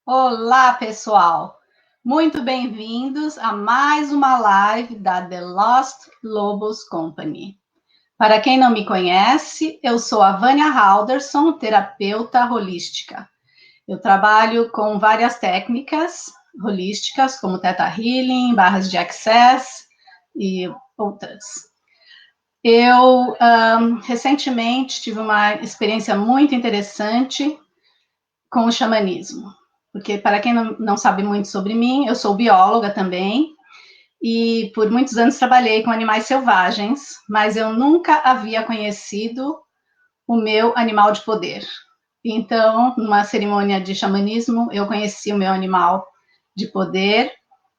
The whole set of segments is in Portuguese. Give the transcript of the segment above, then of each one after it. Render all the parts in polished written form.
Olá, pessoal! Muito bem-vindos a mais uma live da The Lost Lobos Company. Para quem não me conhece, eu sou a Vânia Halderson, terapeuta holística. Eu trabalho com várias técnicas holísticas, como Theta Healing, barras de Access e outras. Eu, recentemente, tive uma experiência muito interessante com o xamanismo. Porque, para quem não sabe muito sobre mim, eu sou bióloga também, e por muitos anos trabalhei com animais selvagens, mas eu nunca havia conhecido o meu animal de poder. Então, numa cerimônia de xamanismo, eu conheci o meu animal de poder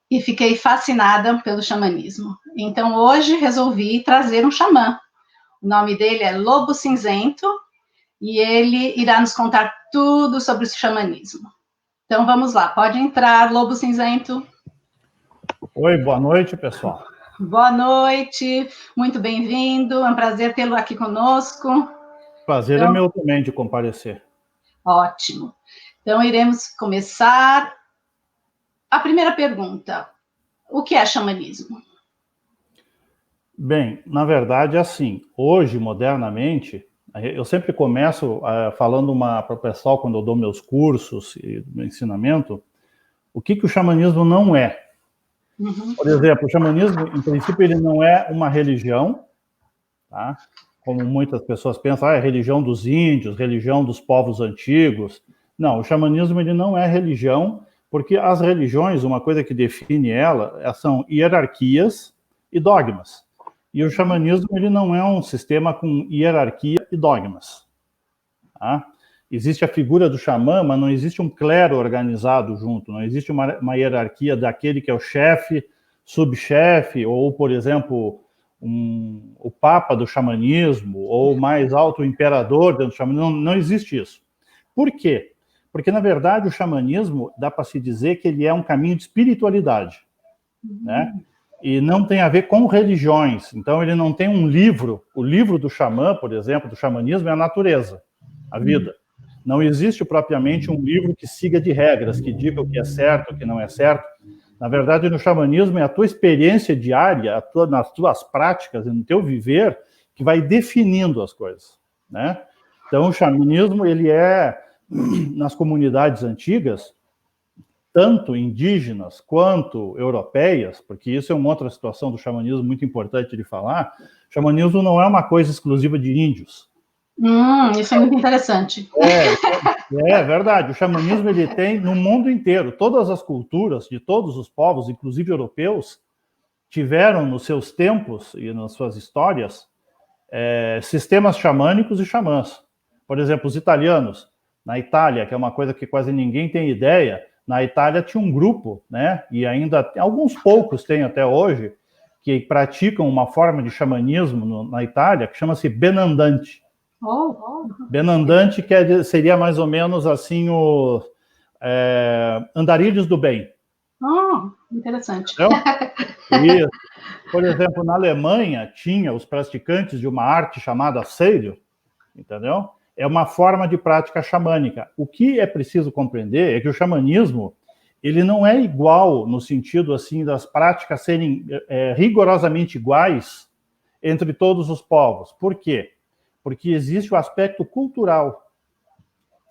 e fiquei fascinada pelo xamanismo. Então, hoje resolvi trazer um xamã. O nome dele é Lobo Cinzento e ele irá nos contar tudo sobre o xamanismo. Então vamos lá, pode entrar, Lobo Cinzento. Oi, boa noite, pessoal. Boa noite, muito bem-vindo, é um prazer tê-lo aqui conosco. Prazer é meu também de comparecer. Ótimo. Então iremos começar. A primeira pergunta, o que é xamanismo? Bem, na verdade, assim, hoje, modernamente, eu sempre começo falando para o pessoal, quando eu dou meus cursos e meu ensinamento, o que o xamanismo não é. Por exemplo, o xamanismo, em princípio, ele não é uma religião, tá? Como muitas pessoas pensam, é religião dos índios, religião dos povos antigos. Não, o xamanismo ele não é religião, porque as religiões, uma coisa que define ela, são hierarquias e dogmas. E o xamanismo ele não é um sistema com hierarquia e dogmas. Tá? Existe a figura do xamã, mas não existe um clero organizado junto, não existe uma hierarquia daquele que é o chefe, subchefe, ou, por exemplo, o papa do xamanismo, ou mais alto o imperador dentro do xamanismo, não existe isso. Por quê? Porque, na verdade, o xamanismo, dá para se dizer que ele é um caminho de espiritualidade, né? E não tem a ver com religiões. Então, ele não tem um livro. O livro do xamã, por exemplo, do xamanismo, é a natureza, a vida. Não existe propriamente um livro que siga de regras, que diga o que é certo, o que não é certo. Na verdade, no xamanismo, é a tua experiência diária, nas tuas práticas e no teu viver, que vai definindo as coisas, né? Então, o xamanismo, ele é, nas comunidades antigas, tanto indígenas quanto europeias, porque isso é uma outra situação do xamanismo muito importante de falar, o xamanismo não é uma coisa exclusiva de índios. Isso é muito interessante. É verdade, o xamanismo ele tem no mundo inteiro, todas as culturas de todos os povos, inclusive europeus, tiveram nos seus tempos e nas suas histórias sistemas xamânicos e xamãs. Por exemplo, os italianos, na Itália, que é uma coisa que quase ninguém tem ideia, na Itália tinha um grupo, né? E ainda alguns poucos têm até hoje, que praticam uma forma de xamanismo na Itália, que chama-se benandante. Benandante seria mais ou menos assim o andarilhos do bem. Interessante. Isso. Por exemplo, na Alemanha tinha os praticantes de uma arte chamada Seiro, entendeu? É uma forma de prática xamânica. O que é preciso compreender é que o xamanismo ele não é igual no sentido assim das práticas serem rigorosamente iguais entre todos os povos. Por quê? Porque existe o aspecto cultural.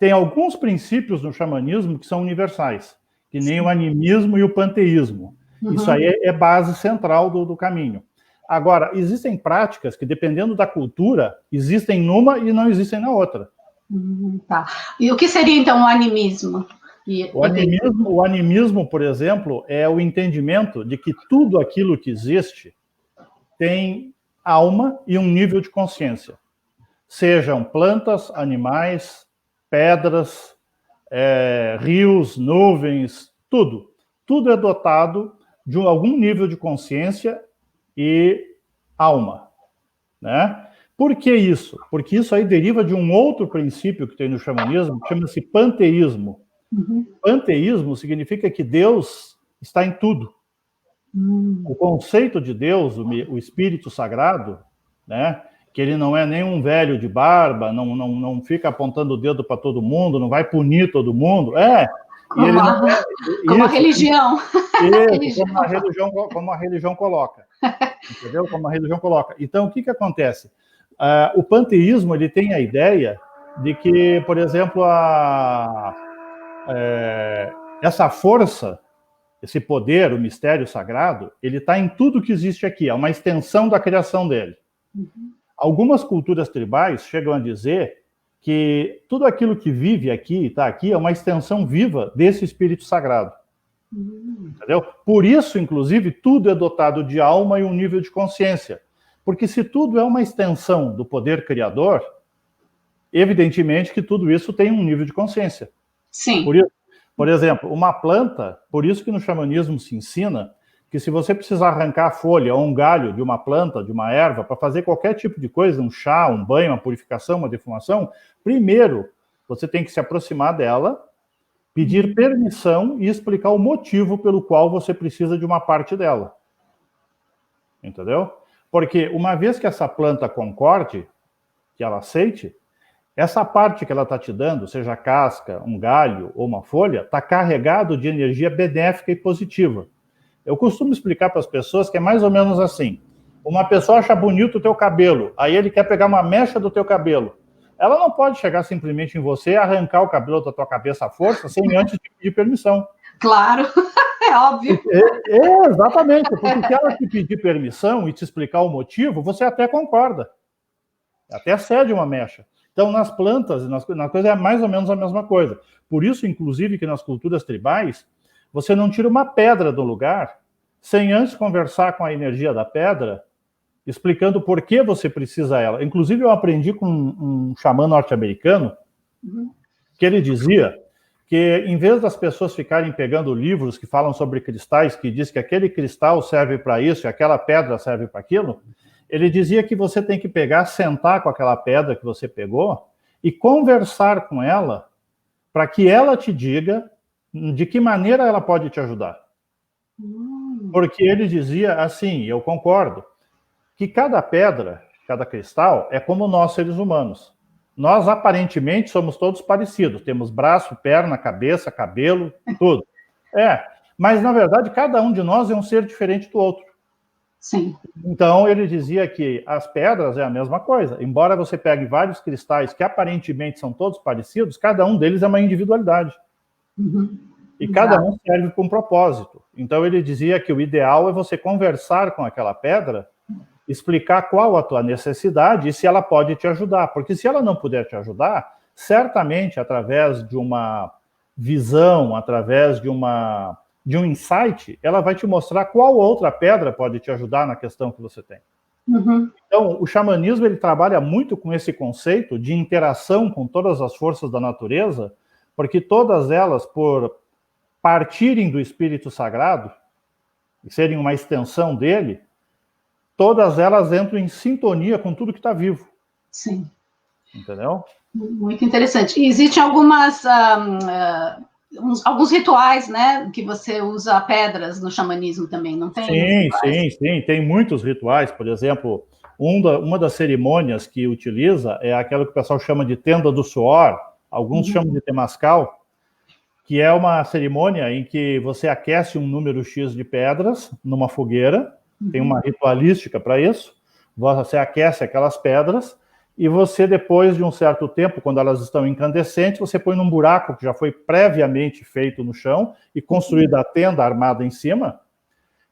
Tem alguns princípios no xamanismo que são universais, que nem o animismo e o panteísmo. Isso aí é base central do caminho. Agora, existem práticas que, dependendo da cultura, existem numa e não existem na outra. Tá. E o que seria, então, o animismo? O animismo, por exemplo, é o entendimento de que tudo aquilo que existe tem alma e um nível de consciência. Sejam plantas, animais, pedras, rios, nuvens, tudo. Tudo é dotado de algum nível de consciência e alma, né? Por que isso? Porque isso aí deriva de um outro princípio que tem no xamanismo, que chama-se panteísmo. Panteísmo significa que Deus está em tudo. O conceito de Deus, o Espírito Sagrado, né? Que ele não é nem um velho de barba, não fica apontando o dedo para todo mundo, não vai punir todo mundo. Como a religião. Como a religião coloca. Entendeu? Como a religião coloca. Então, o que acontece? O panteísmo, ele tem a ideia de que, por exemplo, essa força, esse poder, o mistério sagrado, ele está em tudo que existe aqui, é uma extensão da criação dele. Uhum. Algumas culturas tribais chegam a dizer que tudo aquilo que vive aqui, está aqui, é uma extensão viva desse espírito sagrado. Entendeu? Por isso, inclusive, tudo é dotado de alma e um nível de consciência. Porque se tudo é uma extensão do poder criador, evidentemente que tudo isso tem um nível de consciência. Sim. Por exemplo, uma planta, por isso que no xamanismo se ensina que se você precisar arrancar a folha ou um galho de uma planta, de uma erva, para fazer qualquer tipo de coisa, um chá, um banho, uma purificação, uma defumação, primeiro você tem que se aproximar dela, pedir permissão e explicar o motivo pelo qual você precisa de uma parte dela. Entendeu? Porque uma vez que essa planta concorde, que ela aceite, essa parte que ela está te dando, seja a casca, um galho ou uma folha, está carregado de energia benéfica e positiva. Eu costumo explicar para as pessoas que é mais ou menos assim. Uma pessoa acha bonito o teu cabelo, aí ele quer pegar uma mecha do teu cabelo. Ela não pode chegar simplesmente em você e arrancar o cabelo da tua cabeça à força sem antes te pedir permissão. Claro, é óbvio. Exatamente, porque se ela te pedir permissão e te explicar o motivo, você até concorda. Até cede uma mecha. Então, nas plantas, na coisa é mais ou menos a mesma coisa. Por isso, inclusive, que nas culturas tribais, você não tira uma pedra do lugar sem antes conversar com a energia da pedra, explicando por que você precisa dela. Inclusive, eu aprendi com um xamã norte-americano, que ele dizia que, em vez das pessoas ficarem pegando livros que falam sobre cristais, que diz que aquele cristal serve para isso e aquela pedra serve para aquilo, ele dizia que você tem que pegar, sentar com aquela pedra que você pegou e conversar com ela para que ela te diga de que maneira ela pode te ajudar. Porque ele dizia assim, e eu concordo, que cada pedra, cada cristal, é como nós, seres humanos. Nós, aparentemente, somos todos parecidos. Temos braço, perna, cabeça, cabelo, tudo. Mas, na verdade, cada um de nós é um ser diferente do outro. Sim. Então, ele dizia que as pedras é a mesma coisa. Embora você pegue vários cristais que aparentemente são todos parecidos, cada um deles é uma individualidade. E cada um serve para um propósito. Então, ele dizia que o ideal é você conversar com aquela pedra, explicar qual a tua necessidade e se ela pode te ajudar. Porque se ela não puder te ajudar, certamente, através de uma visão, através de um insight, ela vai te mostrar qual outra pedra pode te ajudar na questão que você tem. Então, o xamanismo, ele trabalha muito com esse conceito de interação com todas as forças da natureza, porque todas elas, por partirem do espírito sagrado e serem uma extensão dele, todas elas entram em sintonia com tudo que está vivo. Sim. Entendeu? Muito interessante. E existem alguns rituais, né, que você usa pedras no xamanismo também, não tem? Sim. Tem muitos rituais. Por exemplo, uma das cerimônias que utiliza é aquela que o pessoal chama de tenda do suor, alguns chamam de temascal, que é uma cerimônia em que você aquece um número X de pedras numa fogueira, tem uma ritualística para isso, você aquece aquelas pedras, e você, depois de um certo tempo, quando elas estão incandescentes, você põe num buraco que já foi previamente feito no chão e construída a tenda armada em cima.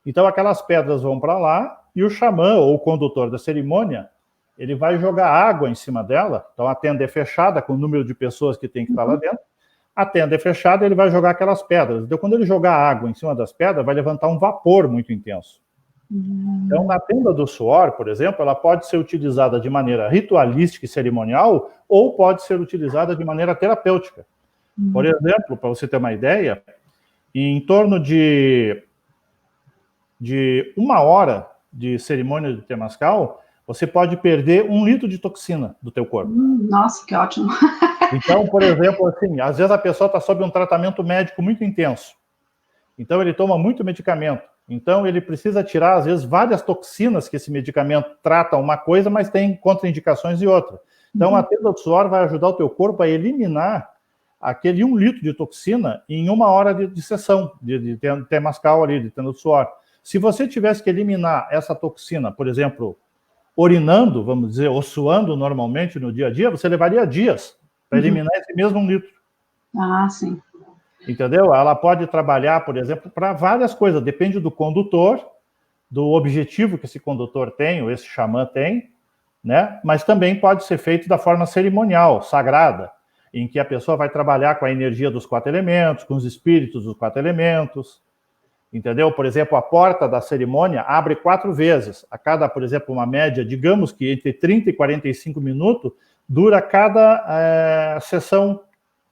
Então, aquelas pedras vão para lá, e o xamã, ou o condutor da cerimônia, ele vai jogar água em cima dela. Então, a tenda é fechada com o número de pessoas que tem que estar lá dentro. A tenda é fechada, ele vai jogar aquelas pedras. Então, quando ele jogar água em cima das pedras, vai levantar um vapor muito intenso. Então, na tenda do suor, por exemplo, ela pode ser utilizada de maneira ritualística e cerimonial, ou pode ser utilizada de maneira terapêutica. Por exemplo, para você ter uma ideia, em torno de 1 hora de cerimônia de temascal, você pode perder 1 litro de toxina do teu corpo. Nossa, que ótimo. Então, por exemplo, assim, às vezes a pessoa está sob um tratamento médico muito intenso. Então, ele toma muito medicamento. Então, ele precisa tirar, às vezes, várias toxinas que esse medicamento trata uma coisa, mas tem contraindicações e outra. Então, a tenda do suor vai ajudar o teu corpo a eliminar aquele 1 litro de toxina em 1 hora de sessão, de temazcal ali, de tenda do suor. Se você tivesse que eliminar essa toxina, por exemplo, urinando, vamos dizer, ou suando normalmente no dia a dia, você levaria dias para eliminar esse mesmo 1 litro. Ah, sim. Entendeu? Ela pode trabalhar, por exemplo, para várias coisas, depende do condutor, do objetivo que esse condutor tem, ou esse xamã tem, né? Mas também pode ser feito da forma cerimonial, sagrada, em que a pessoa vai trabalhar com a energia dos 4 elementos, com os espíritos dos 4 elementos, entendeu? Por exemplo, a porta da cerimônia abre 4 vezes, a cada, por exemplo, uma média, digamos que entre 30 e 45 minutos, dura cada sessão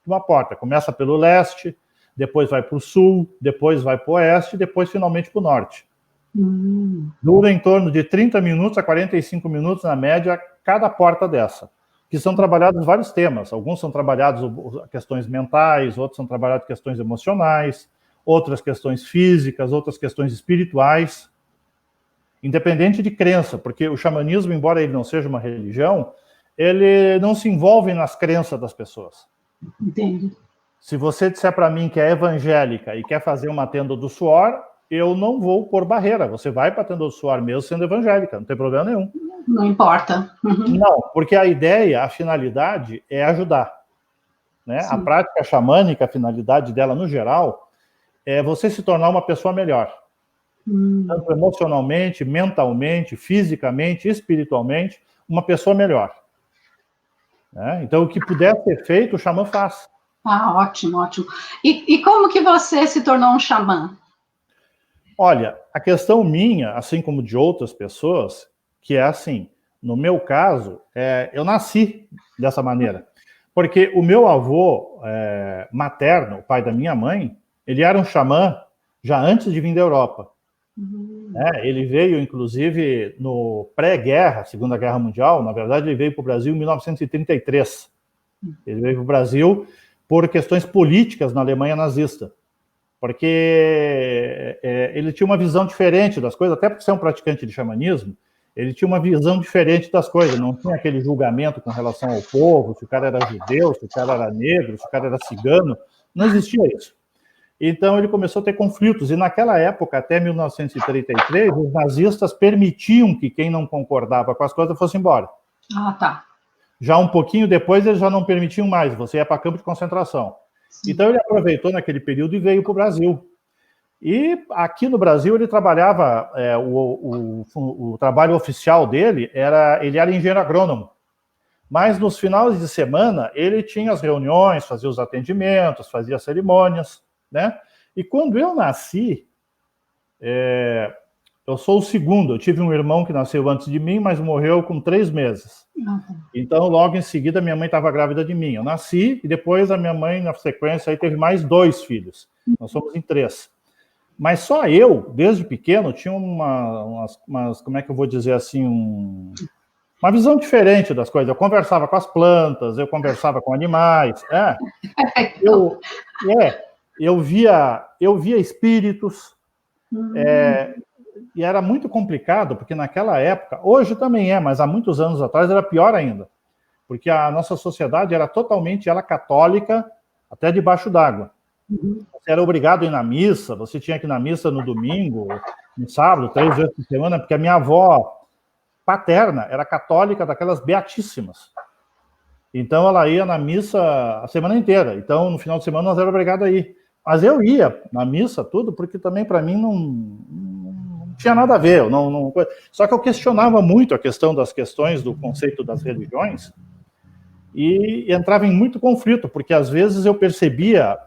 de uma porta. Começa pelo leste, depois vai para o sul, depois vai para o oeste, depois finalmente para o norte. Dura em torno de 30 minutos a 45 minutos, na média, cada porta dessa, que são trabalhados vários temas. Alguns são trabalhados questões mentais, outros são trabalhados questões emocionais, outras questões físicas, outras questões espirituais, independente de crença, porque o xamanismo, embora ele não seja uma religião, ele não se envolve nas crenças das pessoas. Entendi. Se você disser para mim que é evangélica e quer fazer uma tenda do suor, eu não vou pôr barreira. Você vai para a tenda do suor mesmo sendo evangélica, não tem problema nenhum. Não importa. Não, porque a ideia, a finalidade é ajudar. Né? A prática xamânica, a finalidade dela, no geral, é você se tornar uma pessoa melhor. Tanto emocionalmente, mentalmente, fisicamente, espiritualmente, uma pessoa melhor. Né? Então, o que puder ser feito, o xamã faz. Ah, ótimo, ótimo. E como que você se tornou um xamã? Olha, a questão minha, assim como de outras pessoas, que é assim, no meu caso, eu nasci dessa maneira. Porque o meu avô materno, o pai da minha mãe, ele era um xamã já antes de vir da Europa. Ele veio, inclusive, no pré-guerra, Segunda Guerra Mundial. Na verdade, ele veio para o Brasil em 1933. Ele veio para o Brasil por questões políticas na Alemanha nazista. Porque ele tinha uma visão diferente das coisas, até por ser um praticante de xamanismo, ele tinha uma visão diferente das coisas, não tinha aquele julgamento com relação ao povo, se o cara era judeu, se o cara era negro, se o cara era cigano, não existia isso. Então ele começou a ter conflitos, e naquela época, até 1933, os nazistas permitiam que quem não concordava com as coisas fosse embora. Ah, tá. Já um pouquinho depois, eles já não permitiam mais, você ia para campo de concentração. Sim. Então ele aproveitou naquele período e veio para o Brasil. E aqui no Brasil ele trabalhava, o trabalho oficial dele ele era engenheiro agrônomo. Mas nos finais de semana ele tinha as reuniões, fazia os atendimentos, fazia as cerimônias, né? E quando eu nasci, eu sou o segundo. Eu tive um irmão que nasceu antes de mim, mas morreu com 3 meses. Então, logo em seguida, minha mãe estava grávida de mim. Eu nasci e depois a minha mãe, na sequência, aí teve mais 2 filhos. Nós somos em 3. Mas só eu, desde pequeno, tinha umas como é que eu vou dizer assim, uma visão diferente das coisas. Eu conversava com as plantas, eu conversava com animais. Eu via espíritos. E era muito complicado, porque naquela época, hoje também mas há muitos anos atrás era pior ainda, porque a nossa sociedade era totalmente católica, até debaixo d'água. Você era obrigado a ir na missa, você tinha que ir na missa no domingo, no sábado, 3 vezes por semana, porque a minha avó paterna era católica, daquelas beatíssimas. Então ela ia na missa a semana inteira, então no final de semana nós éramos obrigados a ir. Mas eu ia na missa, tudo, porque também para mim não tinha nada a ver. Só que eu questionava muito a questão das questões do conceito das religiões e entrava em muito conflito, porque às vezes eu percebia,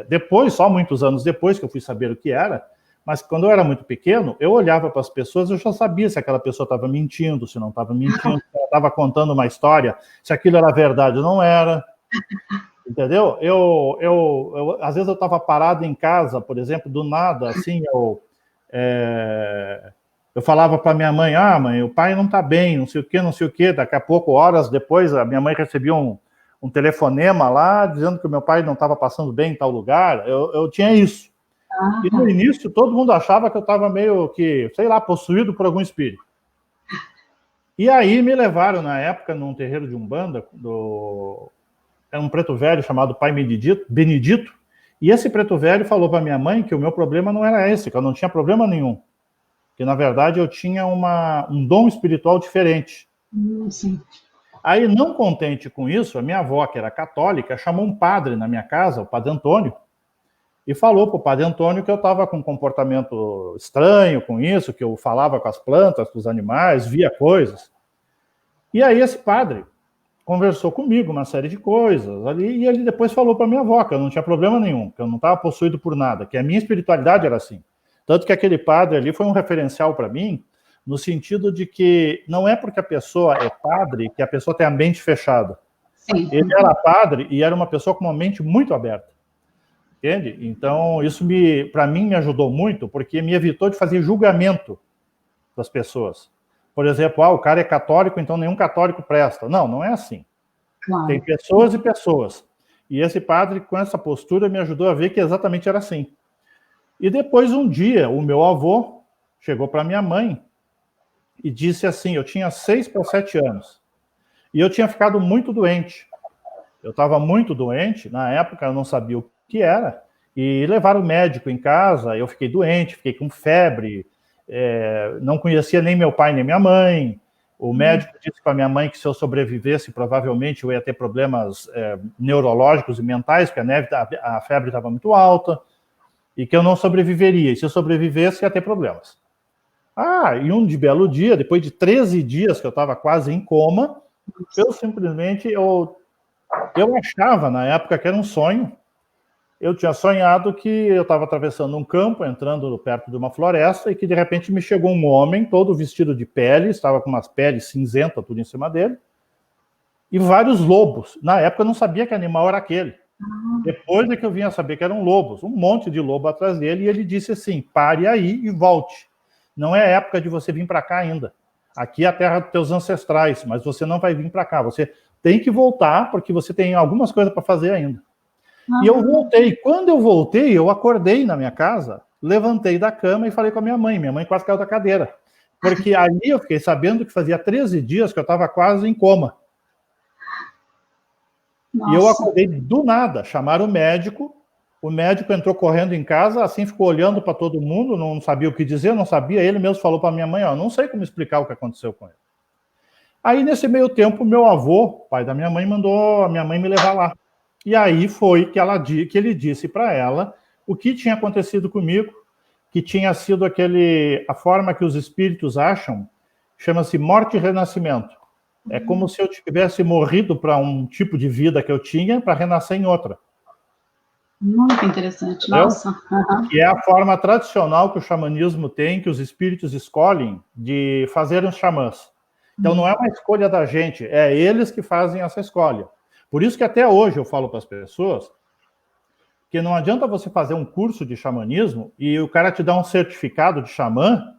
depois, só muitos anos depois que eu fui saber o que era, mas quando eu era muito pequeno, eu olhava para as pessoas e eu já sabia se aquela pessoa estava mentindo, se não estava mentindo, se ela estava contando uma história, se aquilo era verdade ou não era. Entendeu? Às vezes eu estava parado em casa, por exemplo, do nada, assim, eu falava para minha mãe, mãe, o pai não está bem, não sei o quê. Daqui a pouco, horas depois, a minha mãe recebia um telefonema lá, dizendo que o meu pai não estava passando bem em tal lugar. Eu tinha isso. E no início, todo mundo achava que eu estava meio que, sei lá, possuído por algum espírito. E aí me levaram, na época, num terreiro de Umbanda, era um preto velho chamado Pai Benedito, e esse preto velho falou para minha mãe que o meu problema não era esse, que eu não tinha problema nenhum, que na verdade eu tinha um dom espiritual diferente. Sim. Aí, não contente com isso, a minha avó, que era católica, chamou um padre na minha casa, o padre Antônio, e falou para o padre Antônio que eu estava com um comportamento estranho com isso, que eu falava com as plantas, com os animais, via coisas. E aí esse padre conversou comigo uma série de coisas ali, e ele depois falou para minha avó que eu não tinha problema nenhum, que eu não estava possuído por nada, que a minha espiritualidade era assim. Tanto que aquele padre ali foi um referencial para mim, no sentido de que não é porque a pessoa é padre que a pessoa tem a mente fechada. Sim. Ele era padre e era uma pessoa com uma mente muito aberta. Entende? Então, isso para mim me ajudou muito, porque me evitou de fazer julgamento das pessoas. Por exemplo, o cara é católico, então nenhum católico presta. Não, não é assim. Claro. Tem pessoas e pessoas. E esse padre, com essa postura, me ajudou a ver que exatamente era assim. E depois, um dia, o meu avô chegou para minha mãe e disse assim, eu tinha 6 para 7 anos, e eu tinha ficado muito doente. Eu estava muito doente, na época eu não sabia o que era, e levaram o médico em casa, eu fiquei doente, fiquei com febre, não conhecia nem meu pai nem minha mãe. O médico disse para minha mãe que se eu sobrevivesse, provavelmente eu ia ter problemas neurológicos e mentais, porque a febre estava muito alta, e que eu não sobreviveria, e se eu sobrevivesse ia ter problemas. E um de belo dia, depois de 13 dias que eu estava quase em coma, eu simplesmente, eu achava na época que era um sonho. Eu tinha sonhado que eu estava atravessando um campo, entrando perto de uma floresta, e que de repente me chegou um homem, todo vestido de pele, estava com umas peles cinzentas, tudo em cima dele, e vários lobos. Na época eu não sabia que animal era aquele. Depois é que eu vim a saber que eram lobos, um monte de lobo atrás dele, e ele disse assim, pare aí e volte. Não é época de você vir para cá ainda. Aqui é a terra dos teus ancestrais, mas você não vai vir para cá. Você tem que voltar, porque você tem algumas coisas para fazer ainda. E eu voltei. Quando eu voltei, eu acordei na minha casa, levantei da cama e falei com a minha mãe. Minha mãe quase caiu da cadeira. Porque aí eu fiquei sabendo que fazia 13 dias que eu estava quase em coma. Nossa. E eu acordei do nada. Chamaram o médico entrou correndo em casa, assim ficou olhando para todo mundo, não sabia o que dizer, não sabia. Ele mesmo falou para minha mãe, não sei como explicar o que aconteceu com ele. Aí, nesse meio tempo, meu avô, pai da minha mãe, mandou a minha mãe me levar lá. E aí foi que ele disse para ela o que tinha acontecido comigo, que tinha sido a forma que os espíritos acham, chama-se morte e renascimento. É como se eu tivesse morrido para um tipo de vida que eu tinha para renascer em outra. Muito interessante, entendeu? Nossa. Que é a forma tradicional que o xamanismo tem, que os espíritos escolhem de fazer os xamãs. Então não é uma escolha da gente, é eles que fazem essa escolha. Por isso que até hoje eu falo para as pessoas que não adianta você fazer um curso de xamanismo e o cara te dá um certificado de xamã,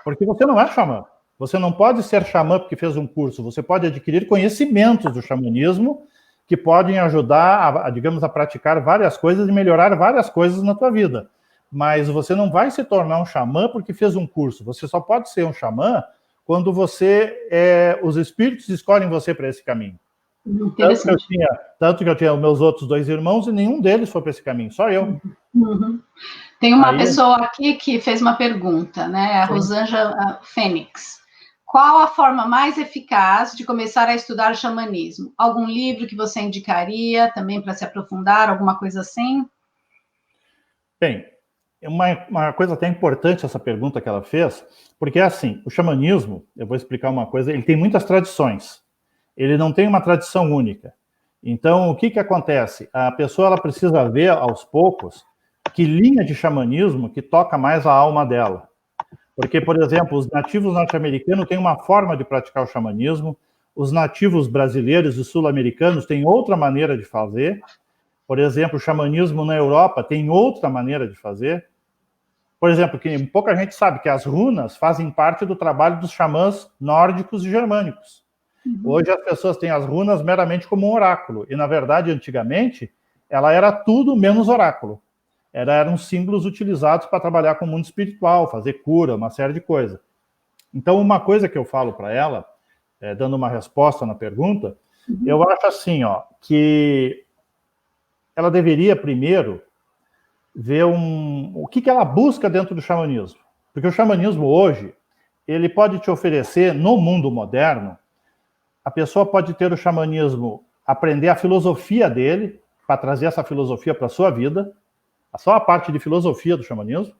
porque você não é xamã. Você não pode ser xamã porque fez um curso, você pode adquirir conhecimentos do xamanismo que podem ajudar, digamos, a praticar várias coisas e melhorar várias coisas na tua vida. Mas você não vai se tornar um xamã porque fez um curso. Você só pode ser um xamã quando os espíritos escolhem você para esse caminho. Tanto que eu tinha os meus outros 2 irmãos e nenhum deles foi para esse caminho, só eu. Tem uma pessoa aqui que fez uma pergunta, né? A Rosângela Fênix. Qual a forma mais eficaz de começar a estudar xamanismo? Algum livro que você indicaria também para se aprofundar, alguma coisa assim? Bem, uma coisa até importante essa pergunta que ela fez, porque é assim, o xamanismo, eu vou explicar uma coisa, ele tem muitas tradições. Ele não tem uma tradição única. Então, o que acontece? A pessoa ela precisa ver, aos poucos, que linha de xamanismo que toca mais a alma dela. Porque, por exemplo, os nativos norte-americanos têm uma forma de praticar o xamanismo, os nativos brasileiros e sul-americanos têm outra maneira de fazer. Por exemplo, o xamanismo na Europa tem outra maneira de fazer. Por exemplo, que pouca gente sabe que as runas fazem parte do trabalho dos xamãs nórdicos e germânicos. Hoje as pessoas têm as runas meramente como um oráculo, e na verdade, antigamente, ela era tudo menos oráculo. Eram símbolos utilizados para trabalhar com o mundo espiritual, fazer cura, uma série de coisas. Então, uma coisa que eu falo para ela, dando uma resposta na pergunta, Eu acho assim, ó, que ela deveria primeiro ver o que ela busca dentro do xamanismo. Porque o xamanismo hoje, ele pode te oferecer, no mundo moderno, a pessoa pode ter o xamanismo, aprender a filosofia dele, para trazer essa filosofia para a sua vida, só a parte de filosofia do xamanismo,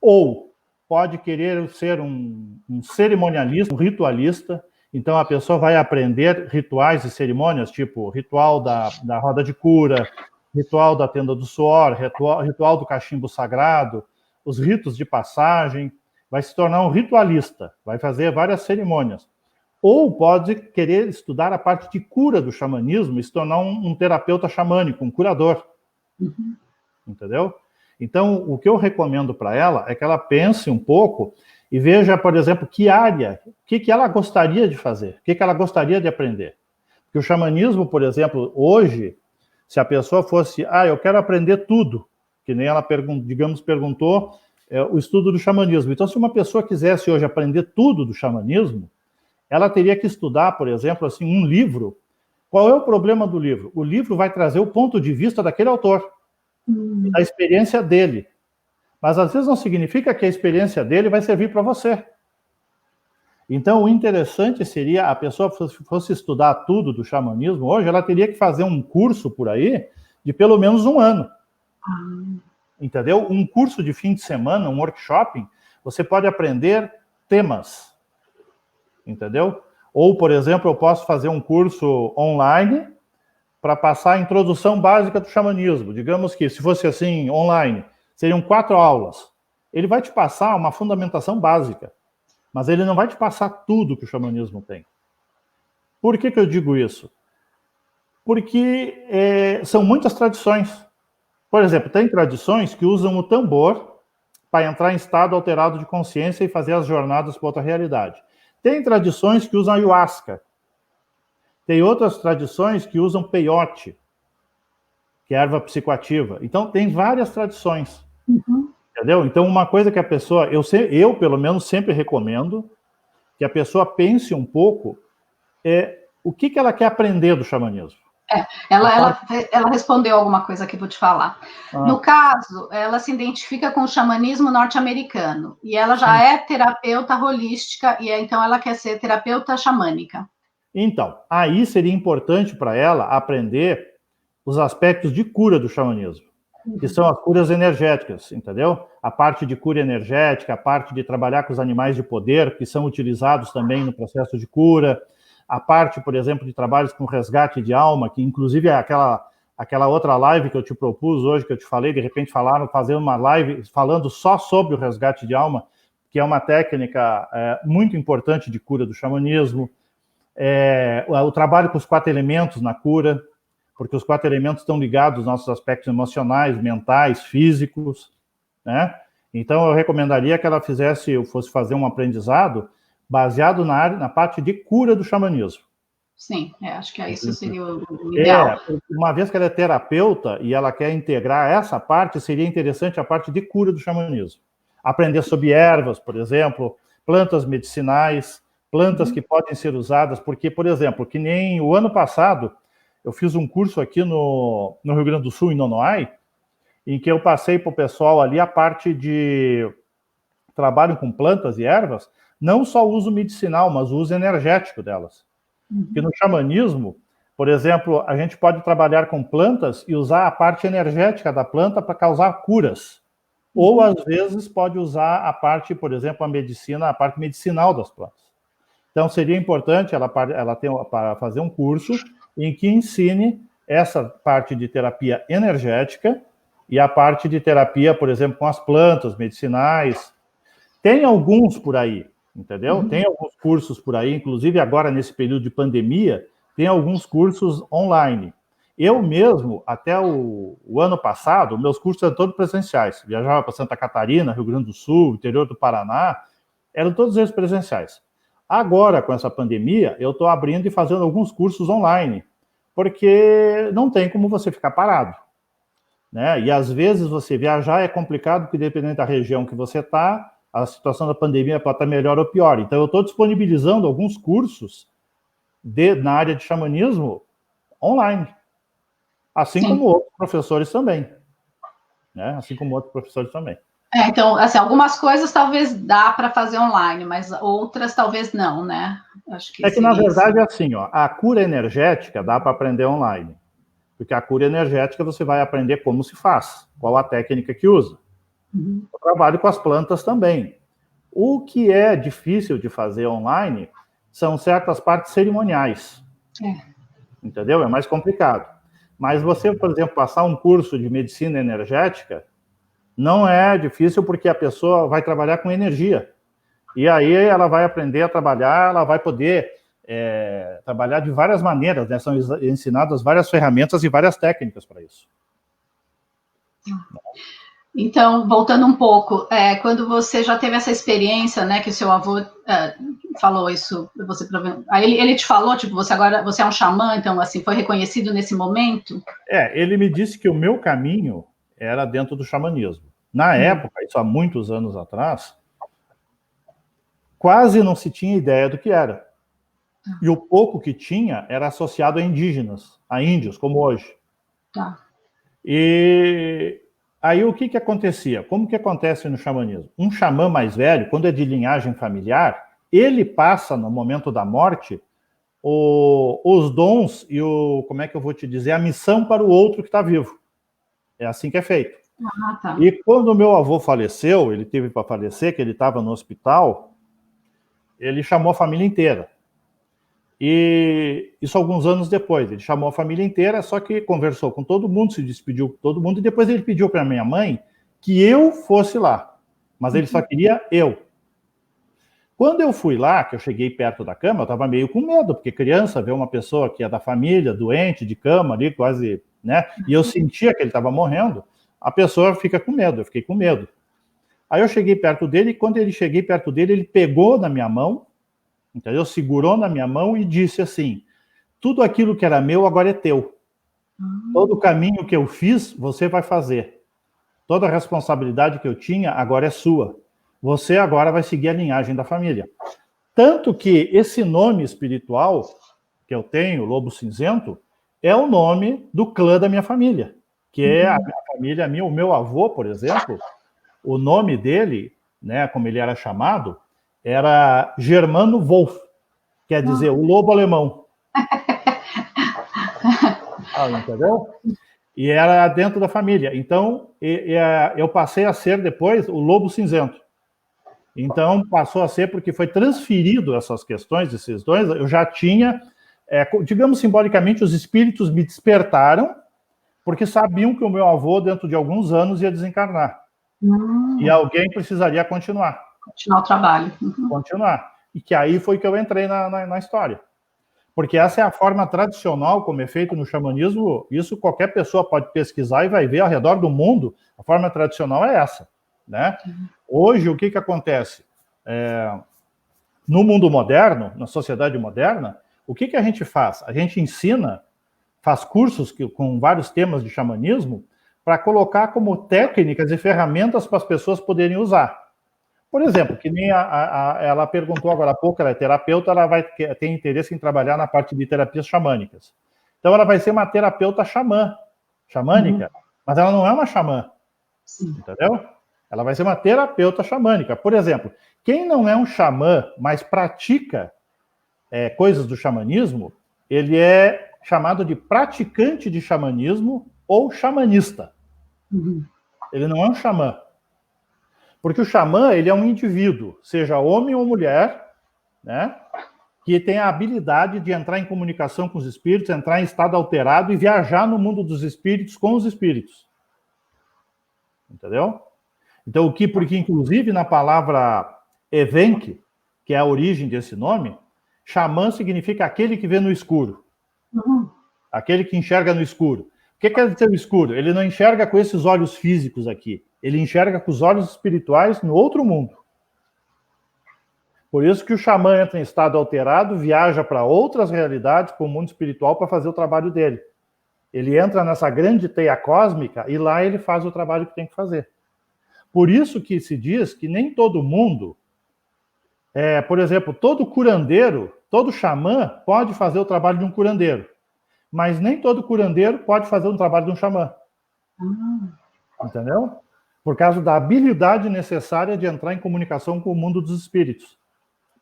ou pode querer ser um cerimonialista, um ritualista. Então a pessoa vai aprender rituais e cerimônias, tipo ritual da roda de cura, ritual da tenda do suor, ritual do cachimbo sagrado, os ritos de passagem, vai se tornar um ritualista, vai fazer várias cerimônias. Ou pode querer estudar a parte de cura do xamanismo e se tornar um terapeuta xamânico, um curador. Uhum. Entendeu? Então, o que eu recomendo para ela é que ela pense um pouco e veja, por exemplo, que área, o que ela gostaria de fazer, o que ela gostaria de aprender. Porque o xamanismo, por exemplo, hoje, se a pessoa fosse, eu quero aprender tudo, que nem ela, perguntou o estudo do xamanismo. Então, se uma pessoa quisesse hoje aprender tudo do xamanismo, ela teria que estudar, por exemplo, assim, um livro. Qual é o problema do livro? O livro vai trazer o ponto de vista daquele autor, da experiência dele. Mas, às vezes, não significa que a experiência dele vai servir para você. Então, o interessante seria a pessoa fosse estudar tudo do xamanismo hoje, ela teria que fazer um curso por aí de pelo menos 1 ano. Entendeu? Um curso de fim de semana, um workshop, você pode aprender temas. Entendeu? Ou, por exemplo, eu posso fazer um curso online para passar a introdução básica do xamanismo. Digamos que, se fosse assim, online, seriam 4 aulas. Ele vai te passar uma fundamentação básica, mas ele não vai te passar tudo que o xamanismo tem. Por que eu digo isso? Porque são muitas tradições. Por exemplo, tem tradições que usam o tambor para entrar em estado alterado de consciência e fazer as jornadas para outra realidade. Tem tradições que usam ayahuasca. Tem outras tradições que usam peyote, que é erva psicoativa. Então, tem várias tradições. Uhum. Entendeu? Então, uma coisa que a pessoa... Eu, pelo menos, sempre recomendo que a pessoa pense um pouco o que ela quer aprender do xamanismo. Ela respondeu alguma coisa que eu vou te falar. No caso, ela se identifica com o xamanismo norte-americano e ela já é terapeuta holística e então ela quer ser terapeuta xamânica. Então, aí seria importante para ela aprender os aspectos de cura do xamanismo, que são as curas energéticas, entendeu? A parte de cura energética, a parte de trabalhar com os animais de poder, que são utilizados também no processo de cura, a parte, por exemplo, de trabalhos com resgate de alma, que inclusive é aquela outra live que eu te propus hoje, que eu te falei, de repente fazendo uma live falando só sobre o resgate de alma, que é uma técnica muito importante de cura do xamanismo. O trabalho com os 4 elementos na cura, porque os 4 elementos estão ligados aos nossos aspectos emocionais, mentais, físicos, né? Então, eu recomendaria que ela fosse fazer um aprendizado baseado na parte de cura do xamanismo. Sim, acho que isso seria o ideal. Uma vez que ela é terapeuta e ela quer integrar essa parte, seria interessante a parte de cura do xamanismo. Aprender sobre ervas, por exemplo, plantas medicinais, plantas que podem ser usadas, porque, por exemplo, que nem o ano passado, eu fiz um curso aqui no Rio Grande do Sul, em Nonoai, em que eu passei para o pessoal ali a parte de trabalho com plantas e ervas, não só o uso medicinal, mas o uso energético delas. Porque no xamanismo, por exemplo, a gente pode trabalhar com plantas e usar a parte energética da planta para causar curas. Ou, às vezes, pode usar a parte, por exemplo, a parte medicinal das plantas. Então, seria importante ela fazer um curso em que ensine essa parte de terapia energética e a parte de terapia, por exemplo, com as plantas medicinais. Tem alguns por aí, entendeu? Tem alguns cursos por aí, inclusive agora nesse período de pandemia, tem alguns cursos online. Eu mesmo, até o ano passado, meus cursos eram todos presenciais. Viajava para Santa Catarina, Rio Grande do Sul, interior do Paraná, eram todos eles presenciais. Agora, com essa pandemia, eu estou abrindo e fazendo alguns cursos online, porque não tem como você ficar parado, né? E às vezes você viajar é complicado, porque dependendo da região que você está, a situação da pandemia pode estar melhor ou pior. Então, eu estou disponibilizando alguns cursos na área de xamanismo online. Assim Sim. como outros professores também. Né? Assim como outros professores também. Então, assim, algumas coisas talvez dá para fazer online, mas outras talvez não, né? Acho que Na seria verdade, isso. é assim, ó, a cura energética dá para aprender online. Porque a cura energética você vai aprender como se faz, qual a técnica que usa. Uhum. Eu trabalho com as plantas também. O que é difícil de fazer online são certas partes cerimoniais. Entendeu? É mais complicado. Mas você, por exemplo, passar um curso de medicina energética não é difícil porque a pessoa vai trabalhar com energia. E aí ela vai aprender a trabalhar, ela vai poder trabalhar de várias maneiras, né? São ensinadas várias ferramentas e várias técnicas para isso. Então, voltando um pouco, quando você já teve essa experiência, né, que o seu avô falou isso, aí ele te falou, tipo, você é um xamã, então, assim, foi reconhecido nesse momento? Ele me disse que o meu caminho era dentro do xamanismo. Na época, isso há muitos anos atrás, quase não se tinha ideia do que era. E o pouco que tinha era associado a indígenas, a índios, como hoje. Tá. E aí o que acontecia? Como que acontece no xamanismo? Um xamã mais velho, quando é de linhagem familiar, ele passa, no momento da morte, os dons e como é que eu vou te dizer, a missão para o outro que está vivo. É assim que é feito. Tá. E quando o meu avô faleceu, ele teve para falecer, que ele estava no hospital, ele chamou a família inteira. E isso alguns anos depois, ele chamou a família inteira, só que conversou com todo mundo, se despediu com todo mundo, e depois ele pediu para minha mãe que eu fosse lá, mas ele só queria eu. Quando eu fui lá, que eu cheguei perto da cama, eu estava meio com medo, porque criança vê uma pessoa que é da família, doente, de cama ali, quase, né? E eu sentia que ele estava morrendo, a pessoa fica com medo, eu fiquei com medo. Aí eu cheguei perto dele, e quando ele cheguei perto dele, ele pegou na minha mão, entendeu? Segurou na minha mão e disse assim: tudo aquilo que era meu agora é teu. Todo o caminho que eu fiz, você vai fazer. Toda a responsabilidade que eu tinha agora é sua. Você agora vai seguir a linhagem da família. Tanto que esse nome espiritual que eu tenho, Lobo Cinzento, é o nome do clã da minha família, que é a minha família, o meu avô, por exemplo, o nome dele, né, como ele era chamado, era Germano Wolf, quer dizer, o lobo alemão. Entendeu? E era dentro da família. Então, eu passei a ser depois o Lobo Cinzento. Então, passou a ser porque foi transferido essas questões, esses dois, eu já tinha, digamos simbolicamente, os espíritos me despertaram, porque sabiam que o meu avô, dentro de alguns anos, ia desencarnar. E alguém precisaria continuar. Continuar o trabalho. Continuar. E que aí foi que eu entrei na história. Porque essa é a forma tradicional, como é feito no xamanismo, isso qualquer pessoa pode pesquisar e vai ver ao redor do mundo, a forma tradicional é essa, né? Hoje, o que acontece? No mundo moderno, na sociedade moderna, o que a gente faz? A gente ensina, faz cursos com vários temas de xamanismo para colocar como técnicas e ferramentas para as pessoas poderem usar. Por exemplo, que nem ela perguntou agora há pouco, ela é terapeuta, ela vai ter interesse em trabalhar na parte de terapias xamânicas. Então, ela vai ser uma terapeuta xamânica, mas ela não é uma xamã, entendeu? Ela vai ser uma terapeuta xamânica. Por exemplo, quem não é um xamã, mas pratica coisas do xamanismo, ele é chamado de praticante de xamanismo ou xamanista. Ele não é um xamã. Porque o xamã, ele é um indivíduo, seja homem ou mulher, né, que tem a habilidade de entrar em comunicação com os espíritos, entrar em estado alterado e viajar no mundo dos espíritos com os espíritos. Entendeu? Então, porque inclusive na palavra Evenk, que é a origem desse nome, xamã significa aquele que vê no escuro. Aquele que enxerga no escuro. O que quer dizer o escuro? Ele não enxerga com esses olhos físicos aqui. Ele enxerga com os olhos espirituais no outro mundo. Por isso que o xamã entra em estado alterado, viaja para outras realidades, para o mundo espiritual, para fazer o trabalho dele. Ele entra nessa grande teia cósmica e lá ele faz o trabalho que tem que fazer. Por isso que se diz que nem todo mundo... por exemplo, todo curandeiro Todo xamã pode fazer o trabalho de um curandeiro, mas nem todo curandeiro pode fazer o trabalho de um xamã. Entendeu? Por causa da habilidade necessária de entrar em comunicação com o mundo dos espíritos.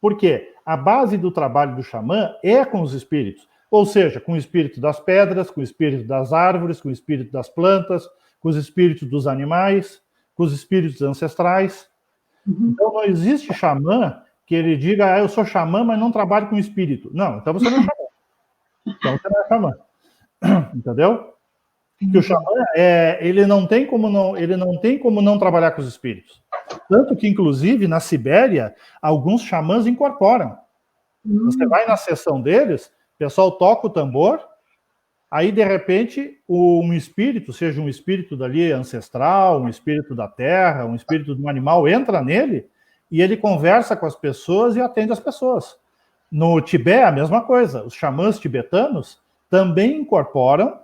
Por quê? A base do trabalho do xamã é com os espíritos. Ou seja, com o espírito das pedras, com o espírito das árvores, com o espírito das plantas, com os espíritos dos animais, com os espíritos ancestrais. Então não existe xamã que ele diga, eu sou xamã, mas não trabalho com espírito. Não, então você não é xamã. Então você não é xamã. Entendeu? Porque o xamã, ele não tem como não trabalhar com os espíritos. Tanto que, inclusive, na Sibéria, alguns xamãs incorporam. Você vai na sessão deles, o pessoal toca o tambor, aí, de repente, um espírito, seja um espírito dali ancestral, um espírito da terra, um espírito de um animal, entra nele e ele conversa com as pessoas e atende as pessoas. No Tibete, a mesma coisa. Os xamãs tibetanos também incorporam,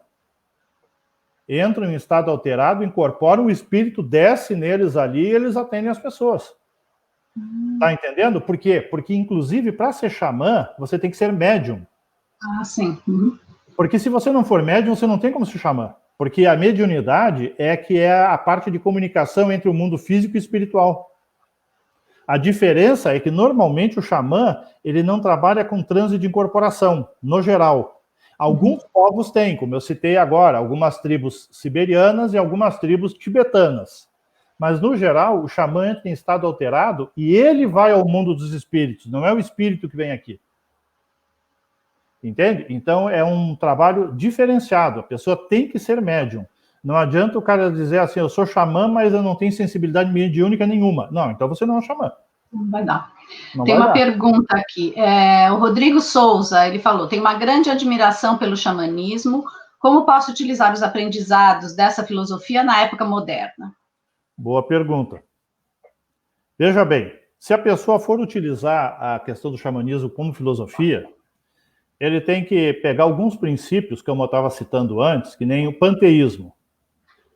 entram em estado alterado, incorporam, o espírito desce neles ali e eles atendem as pessoas. Tá entendendo? Por quê? Porque, inclusive, para ser xamã, você tem que ser médium. Ah, sim. Porque se você não for médium, você não tem como ser xamã. Porque a mediunidade é a parte de comunicação entre o mundo físico e espiritual. A diferença é que, normalmente, o xamã, ele não trabalha com transe de incorporação, no geral. Alguns povos têm, como eu citei agora, algumas tribos siberianas e algumas tribos tibetanas. Mas, no geral, o xamã entra em estado alterado e ele vai ao mundo dos espíritos, não é o espírito que vem aqui. Entende? Então, é um trabalho diferenciado. A pessoa tem que ser médium. Não adianta o cara dizer assim, eu sou xamã, mas eu não tenho sensibilidade mediúnica nenhuma. Não, então você não é um xamã. Não vai dar. Tem uma pergunta aqui. O Rodrigo Souza, ele falou, tem uma grande admiração pelo xamanismo. Como posso utilizar os aprendizados dessa filosofia na época moderna? Boa pergunta. Veja bem, se a pessoa for utilizar a questão do xamanismo como filosofia, ele tem que pegar alguns princípios, como eu estava citando antes, que nem o panteísmo.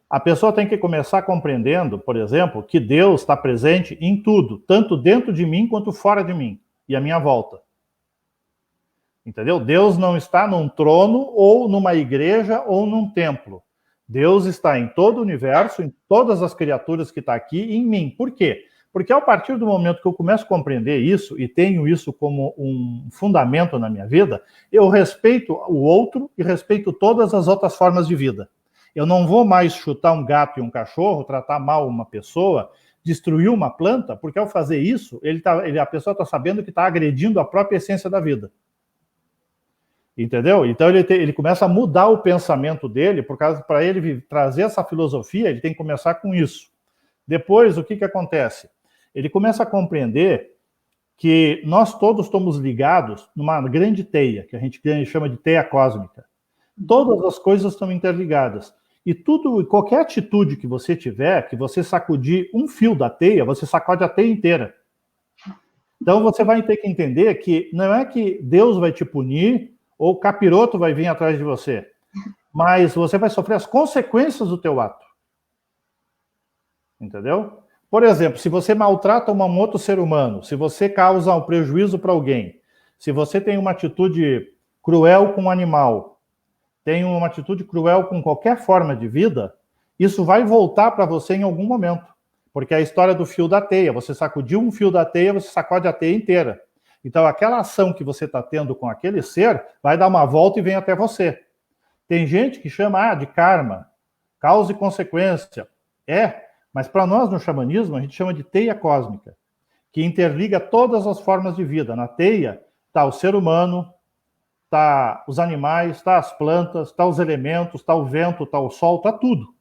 A pessoa tem que começar compreendendo, por exemplo, que Deus está presente em tudo, tanto dentro de mim quanto fora de mim, e à minha volta. Entendeu? Deus não está num trono, ou numa igreja, ou num templo. Deus está em todo o universo, em todas as criaturas que estão aqui, e em mim. Por quê? Porque a partir do momento que eu começo a compreender isso, e tenho isso como um fundamento na minha vida, eu respeito o outro e respeito todas as outras formas de vida. Eu não vou mais chutar um gato e um cachorro, tratar mal uma pessoa, destruir uma planta, porque ao fazer isso, a pessoa está sabendo que está agredindo a própria essência da vida. Entendeu? Então ele começa a mudar o pensamento dele, para ele trazer essa filosofia, ele tem que começar com isso. Depois, o que acontece? Ele começa a compreender que nós todos estamos ligados numa grande teia, que a gente chama de teia cósmica. Todas as coisas estão interligadas. E qualquer atitude que você tiver, que você sacudir um fio da teia, você sacode a teia inteira. Então você vai ter que entender que não é que Deus vai te punir ou o capiroto vai vir atrás de você, mas você vai sofrer as consequências do teu ato. Entendeu? Por exemplo, se você maltrata um outro ser humano, se você causa um prejuízo para alguém, se você tem uma atitude cruel com um animal, tem uma atitude cruel com qualquer forma de vida, isso vai voltar para você em algum momento. Porque é a história do fio da teia. Você sacudiu um fio da teia, você sacode a teia inteira. Então, aquela ação que você está tendo com aquele ser vai dar uma volta e vem até você. Tem gente que chama de karma, causa e consequência. Mas para nós, no xamanismo, a gente chama de teia cósmica, que interliga todas as formas de vida. Na teia está o ser humano, está os animais, está as plantas, está os elementos, está o vento, está o sol, está tudo.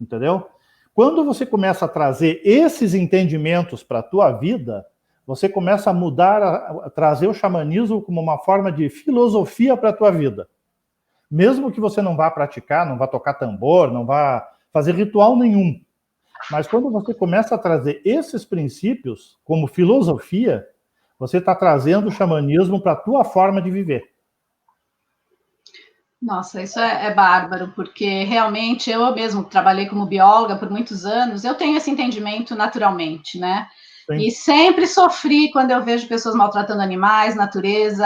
Entendeu? Quando você começa a trazer esses entendimentos para a tua vida, você começa a mudar, a trazer o xamanismo como uma forma de filosofia para a tua vida. Mesmo que você não vá praticar, não vá tocar tambor, não vá fazer ritual nenhum. Mas quando você começa a trazer esses princípios como filosofia, você está trazendo o xamanismo para a tua forma de viver. Nossa, isso é bárbaro, porque realmente eu mesmo trabalhei como bióloga por muitos anos, eu tenho esse entendimento naturalmente, né? Sim. E sempre sofri quando eu vejo pessoas maltratando animais, natureza,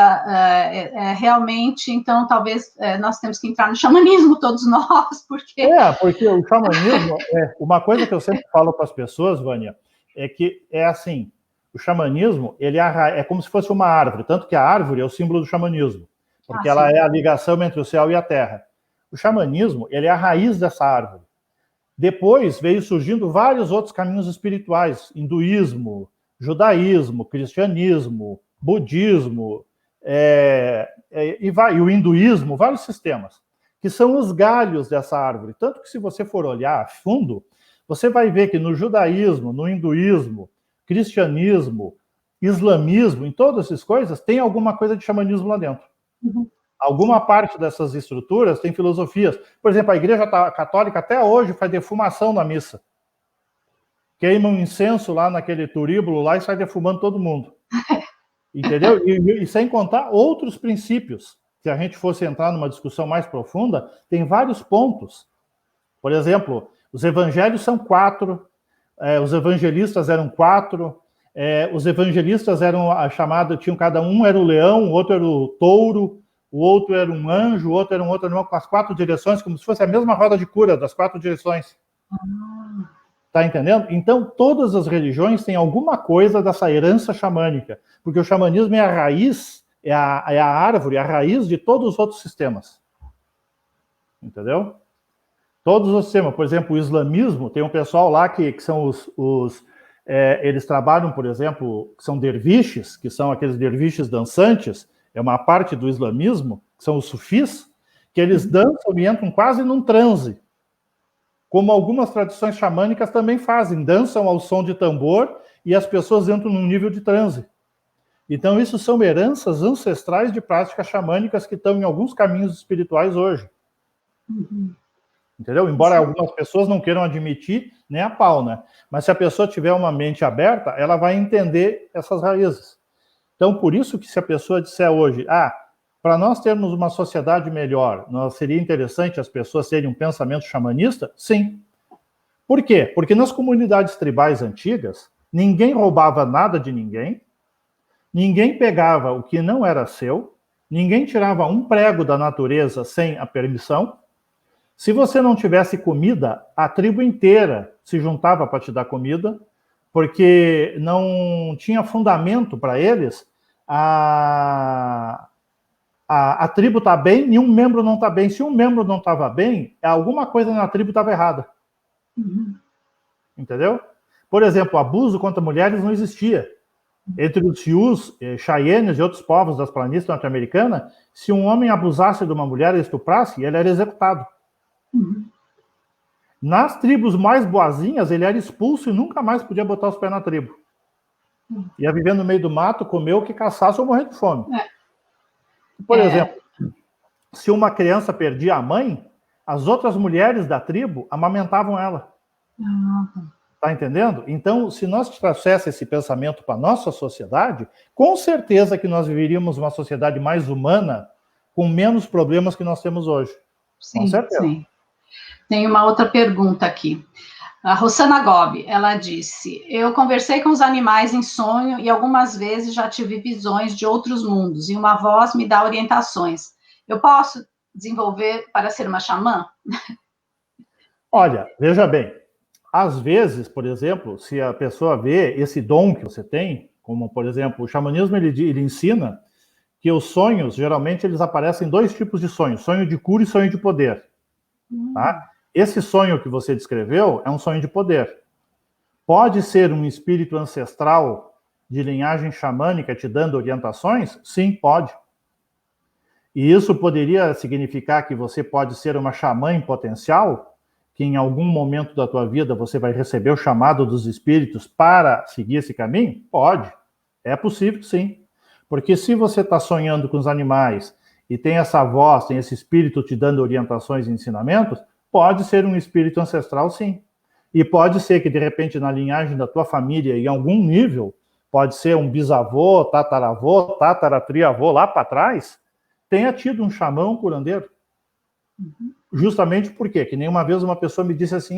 realmente, então talvez nós temos que entrar no xamanismo, todos nós, porque... Porque o xamanismo, uma coisa que eu sempre falo para as pessoas, Vânia, é que é assim, o xamanismo, ele é como se fosse uma árvore, tanto que a árvore é o símbolo do xamanismo, porque ela é a ligação entre o céu e a terra. O xamanismo, ele é a raiz dessa árvore. Depois veio surgindo vários outros caminhos espirituais, hinduísmo, judaísmo, cristianismo, budismo, e o hinduísmo, vários sistemas, que são os galhos dessa árvore. Tanto que se você for olhar a fundo, você vai ver que no judaísmo, no hinduísmo, cristianismo, islamismo, em todas essas coisas, tem alguma coisa de xamanismo lá dentro. Uhum. Alguma parte dessas estruturas tem filosofias. Por exemplo, a Igreja Católica até hoje faz defumação na missa. Queima um incenso lá naquele turíbulo lá e sai defumando todo mundo. Entendeu? E sem contar outros princípios. Se a gente fosse entrar numa discussão mais profunda, tem vários pontos. Por exemplo, os evangelhos são 4, os evangelistas eram 4, os evangelistas eram a chamada, tinham cada um era o leão, o outro era o touro, o outro era um anjo, o outro era um outro animal, com as 4 direções, como se fosse a mesma roda de cura das 4 direções. Tá entendendo? Então, todas as religiões têm alguma coisa dessa herança xamânica, porque o xamanismo é a raiz, é a árvore, a raiz de todos os outros sistemas. Entendeu? Todos os sistemas. Por exemplo, o islamismo, tem um pessoal lá que são eles trabalham, por exemplo, que são derviches, que são aqueles derviches dançantes, é uma parte do islamismo, que são os sufis, que eles dançam e entram quase num transe. Como algumas tradições xamânicas também fazem, dançam ao som de tambor e as pessoas entram num nível de transe. Então, isso são heranças ancestrais de práticas xamânicas que estão em alguns caminhos espirituais hoje. Uhum. Entendeu? Embora algumas pessoas não queiram admitir nem a pau, né? Mas se a pessoa tiver uma mente aberta, ela vai entender essas raízes. Então, por isso que se a pessoa disser hoje, para nós termos uma sociedade melhor, seria interessante as pessoas terem um pensamento xamanista? Sim. Por quê? Porque nas comunidades tribais antigas, ninguém roubava nada de ninguém, ninguém pegava o que não era seu, ninguém tirava um prego da natureza sem a permissão. Se você não tivesse comida, a tribo inteira se juntava para te dar comida, porque não tinha fundamento para eles a tribo está bem e um membro não está bem. Se um membro não estava bem, alguma coisa na tribo estava errada. Uhum. Entendeu? Por exemplo, abuso contra mulheres não existia. Entre os Sius, Cheyennes e outros povos das planícies norte-americanas, se um homem abusasse de uma mulher e estuprasse, ele era executado. Uhum. Nas tribos mais boazinhas, ele era expulso e nunca mais podia botar os pés na tribo. Ia viver no meio do mato, comer o que caçasse ou morrer de fome. Por exemplo, se uma criança perdia a mãe, as outras mulheres da tribo amamentavam ela. Tá entendendo? Então, se nós trouxéssemos esse pensamento para a nossa sociedade, com certeza que nós viveríamos uma sociedade mais humana, com menos problemas que nós temos hoje. Sim, com certeza. Sim. Tem uma outra pergunta aqui. A Rosana Gobi, ela disse, eu conversei com os animais em sonho e algumas vezes já tive visões de outros mundos e uma voz me dá orientações. Eu posso desenvolver para ser uma xamã? Olha, veja bem, às vezes, por exemplo, se a pessoa vê esse dom que você tem, como, por exemplo, o xamanismo, ele ensina que os sonhos, geralmente, eles aparecem em 2 tipos de sonhos, sonho de cura e sonho de poder. Tá? Esse sonho que você descreveu é um sonho de poder. Pode ser um espírito ancestral de linhagem xamânica te dando orientações? Sim, pode. E isso poderia significar que você pode ser uma xamã em potencial, que em algum momento da tua vida você vai receber o chamado dos espíritos para seguir esse caminho? Pode. É possível, sim. Porque se você está sonhando com os animais e tem essa voz, tem esse espírito te dando orientações e ensinamentos, pode ser um espírito ancestral, sim. E pode ser que, de repente, na linhagem da tua família, em algum nível, pode ser um bisavô, tataravô, tataratriavô, lá para trás, tenha tido um xamã, um curandeiro. Justamente por quê? Que nenhuma vez uma pessoa me disse assim,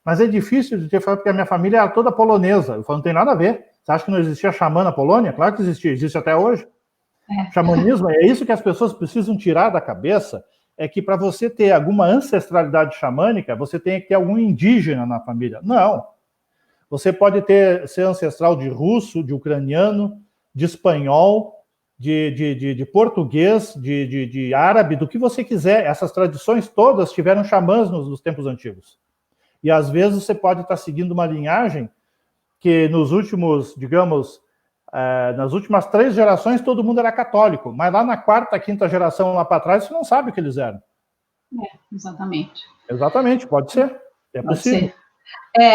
mas é difícil de ter, porque a minha família era toda polonesa. Eu falo, não tem nada a ver. Você acha que não existia xamã na Polônia? Claro que existia, existe até hoje. É. Xamanismo, é isso que as pessoas precisam tirar da cabeça, é que para você ter alguma ancestralidade xamânica, você tem que ter algum indígena na família. Não. Você pode ser ancestral de russo, de ucraniano, de espanhol, de português, de árabe, do que você quiser. Essas tradições todas tiveram xamãs nos tempos antigos. E às vezes você pode estar seguindo uma linhagem que nos últimos, digamos, nas últimas 3 gerações todo mundo era católico, mas lá na 4ª, 5ª geração lá para trás você não sabe o que eles eram. Exatamente. Exatamente, pode ser. É possível. Ser.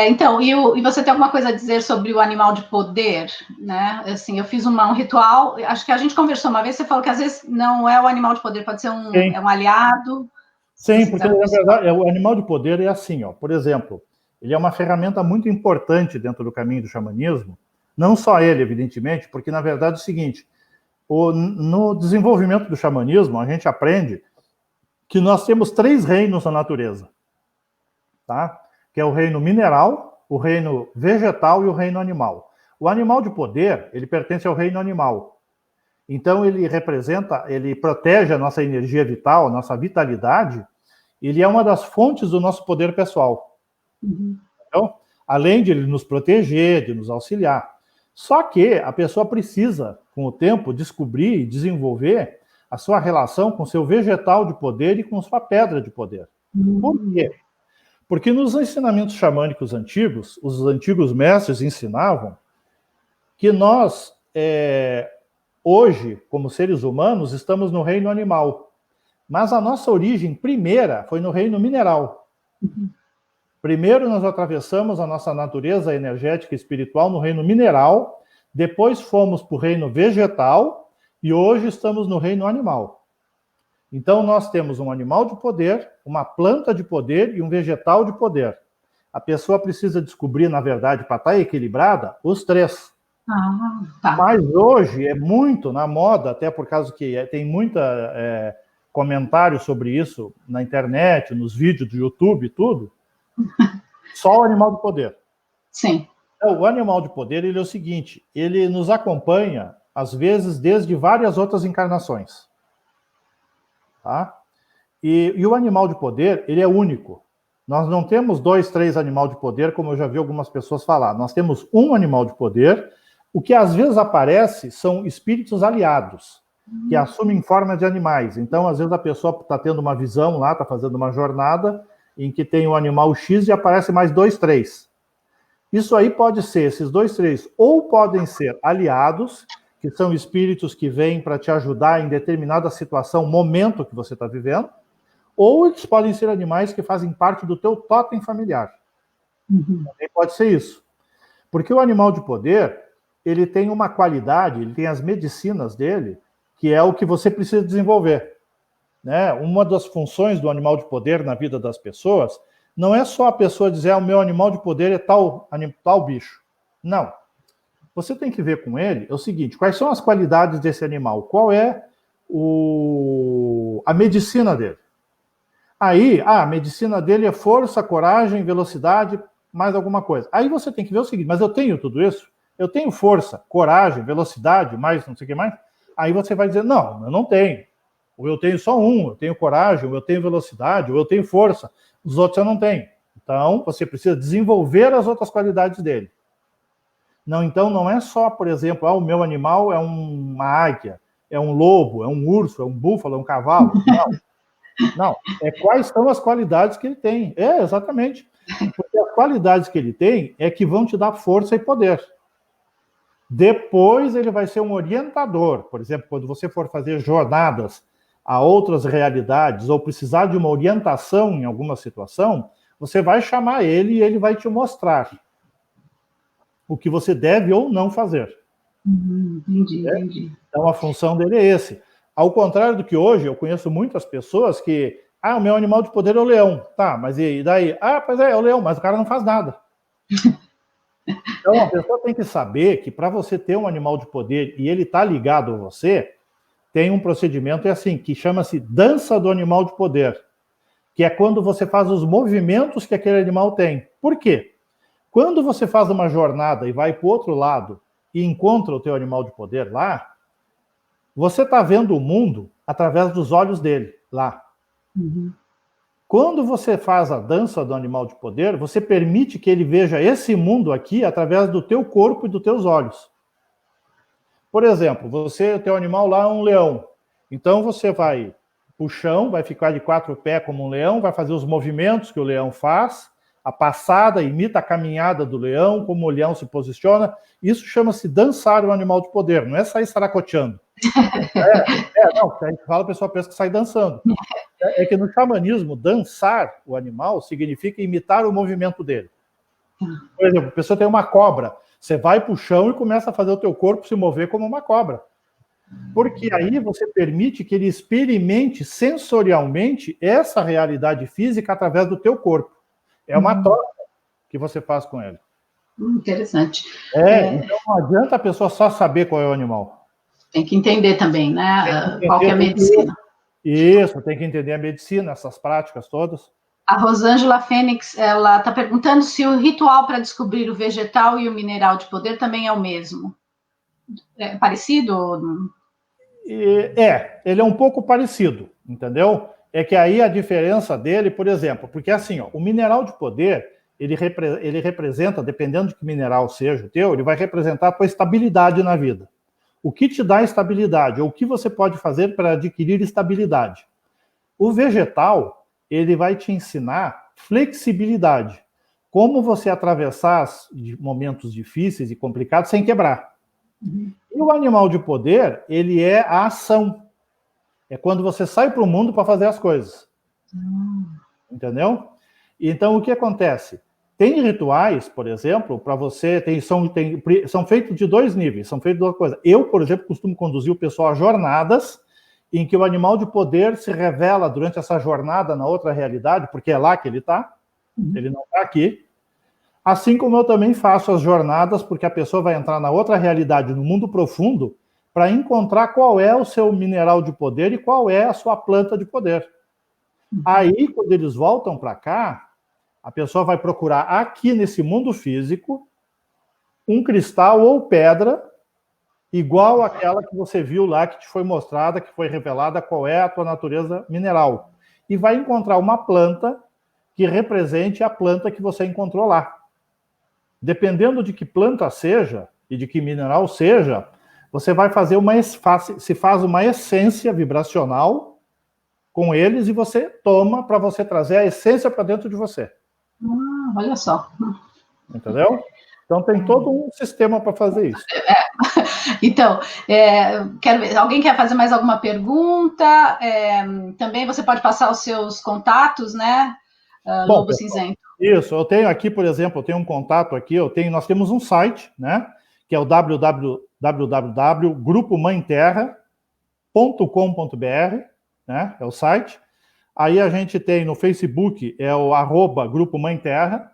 Então, e você tem alguma coisa a dizer sobre o animal de poder, né? Assim, eu fiz um ritual, acho que a gente conversou uma vez, você falou que às vezes não é o animal de poder, pode ser um aliado. Sim, porque na verdade o animal de poder é assim, ó. Por exemplo, ele é uma ferramenta muito importante dentro do caminho do xamanismo, não só ele, evidentemente, porque na verdade é o seguinte, no desenvolvimento do xamanismo, a gente aprende que nós temos 3 reinos na natureza, tá? Que é o reino mineral, o reino vegetal e o reino animal. O animal de poder, ele pertence ao reino animal. Então, ele protege a nossa energia vital, a nossa vitalidade, ele é uma das fontes do nosso poder pessoal. Uhum. Então, além de ele nos proteger, de nos auxiliar. Só que a pessoa precisa, com o tempo, descobrir e desenvolver a sua relação com seu vegetal de poder e com sua pedra de poder. Por quê? Porque nos ensinamentos xamânicos antigos, os antigos mestres ensinavam que nós, hoje, como seres humanos, estamos no reino animal. Mas a nossa origem primeira foi no reino mineral. Primeiro nós atravessamos a nossa natureza energética e espiritual no reino mineral, depois fomos para o reino vegetal e hoje estamos no reino animal. Então, nós temos um animal de poder, uma planta de poder e um vegetal de poder. A pessoa precisa descobrir, na verdade, para estar equilibrada, os 3. Tá. Mas hoje é muito na moda, até por causa que tem muita comentário sobre isso na internet, nos vídeos do YouTube, tudo. Só o animal de poder. Sim. Então, o animal de poder, ele é o seguinte, ele nos acompanha, às vezes, desde várias outras encarnações. Tá? E o animal de poder, ele é único. Nós não temos 2, 3 animais de poder, como eu já vi algumas pessoas falar. Nós temos um animal de poder. O que às vezes aparece são espíritos aliados, que assumem forma de animais. Então, às vezes a pessoa está tendo uma visão lá, está fazendo uma jornada, em que tem um animal X e aparece mais 2, 3. Isso aí pode ser, esses 2, 3, ou podem ser aliados, que são espíritos que vêm para te ajudar em determinada situação, momento que você está vivendo, ou eles podem ser animais que fazem parte do teu totem familiar. Também pode ser isso. Porque o animal de poder, ele tem uma qualidade, ele tem as medicinas dele, que é o que você precisa desenvolver. Né? Uma das funções do animal de poder na vida das pessoas não é só a pessoa dizer, o meu animal de poder é tal bicho. Não. Você tem que ver com ele é o seguinte, quais são as qualidades desse animal? Qual é a medicina dele? Aí, a medicina dele é força, coragem, velocidade, mais alguma coisa. Aí você tem que ver o seguinte, mas eu tenho tudo isso? Eu tenho força, coragem, velocidade, mais não sei o que mais? Aí você vai dizer, não, eu não tenho. Ou eu tenho só eu tenho coragem, ou eu tenho velocidade, ou eu tenho força. Os outros eu não tenho. Então, você precisa desenvolver as outras qualidades dele. Não, então não é só, por exemplo, o meu animal é uma águia, é um lobo, é um urso, é um búfalo, é um cavalo. Não, quais são as qualidades que ele tem. Exatamente. Porque as qualidades que ele tem é que vão te dar força e poder. Depois ele vai ser um orientador. Por exemplo, quando você for fazer jornadas a outras realidades ou precisar de uma orientação em alguma situação, você vai chamar ele e ele vai te mostrar o que você deve ou não fazer. Entendi. Então, a função dele é esse. Ao contrário do que hoje, eu conheço muitas pessoas que, o meu animal de poder é o leão. Tá, mas e daí? Pois é o leão, mas o cara não faz nada. Então, a pessoa tem que saber que para você ter um animal de poder e ele está ligado a você, tem um procedimento, que chama-se dança do animal de poder, que é quando você faz os movimentos que aquele animal tem. Por quê? Quando você faz uma jornada e vai para o outro lado e encontra o teu animal de poder lá, você está vendo o mundo através dos olhos dele lá. Uhum. Quando você faz a dança do animal de poder, você permite que ele veja esse mundo aqui através do teu corpo e dos teus olhos. Por exemplo, o teu animal lá é um leão. Então você vai pro chão, vai ficar de 4 pés como um leão, vai fazer os movimentos que o leão faz, a passada imita a caminhada do leão, como o leão se posiciona. Isso chama-se dançar o animal de poder, não é sair saracoteando. Não, a gente fala, a pessoa pensa que sai dançando. É que no xamanismo, dançar o animal significa imitar o movimento dele. Por exemplo, a pessoa tem uma cobra, você vai para o chão e começa a fazer o teu corpo se mover como uma cobra. Porque aí você permite que ele experimente sensorialmente essa realidade física através do teu corpo. É uma troca que você faz com ele. Interessante. Então não adianta a pessoa só saber qual é o animal. Tem que entender também, né? Qual que é a medicina. Isso, tem que entender a medicina, essas práticas todas. A Rosângela Fênix, ela está perguntando se o ritual para descobrir o vegetal e o mineral de poder também é o mesmo. É parecido? Ele é um pouco parecido, entendeu? É que aí a diferença dele, por exemplo, porque assim, ó, o mineral de poder, ele representa, dependendo de que mineral seja o teu, ele vai representar a tua estabilidade na vida. O que te dá estabilidade, ou o que você pode fazer para adquirir estabilidade. O vegetal, ele vai te ensinar flexibilidade. Como você atravessar momentos difíceis e complicados sem quebrar. E o animal de poder, ele é a ação. É quando você sai para o mundo para fazer as coisas. Entendeu? Então, o que acontece? Tem rituais, por exemplo, para você, são feitos de 2 níveis, são feitos de 2 coisas. Eu, por exemplo, costumo conduzir o pessoal a jornadas em que o animal de poder se revela durante essa jornada na outra realidade, porque é lá que ele está, ele não está aqui. Assim como eu também faço as jornadas, porque a pessoa vai entrar na outra realidade, no mundo profundo, para encontrar qual é o seu mineral de poder e qual é a sua planta de poder. Aí, quando eles voltam para cá, a pessoa vai procurar aqui nesse mundo físico um cristal ou pedra igual àquela que você viu lá, que te foi mostrada, que foi revelada qual é a tua natureza mineral. E vai encontrar uma planta que represente a planta que você encontrou lá. Dependendo de que planta seja e de que mineral seja, você vai fazer se faz uma essência vibracional com eles e você toma para você trazer a essência para dentro de você. Olha só. Entendeu? Então tem todo um sistema para fazer isso. Então, quero ver, alguém quer fazer mais alguma pergunta? Também você pode passar os seus contatos, né? Lobo Cinzento. Isso, eu tenho aqui, por exemplo, eu tenho um contato aqui, nós temos um site, né? Que é o www.grupomãeterra.com.br, né? É o site. Aí a gente tem no Facebook, é o @Grupo Mãe Terra,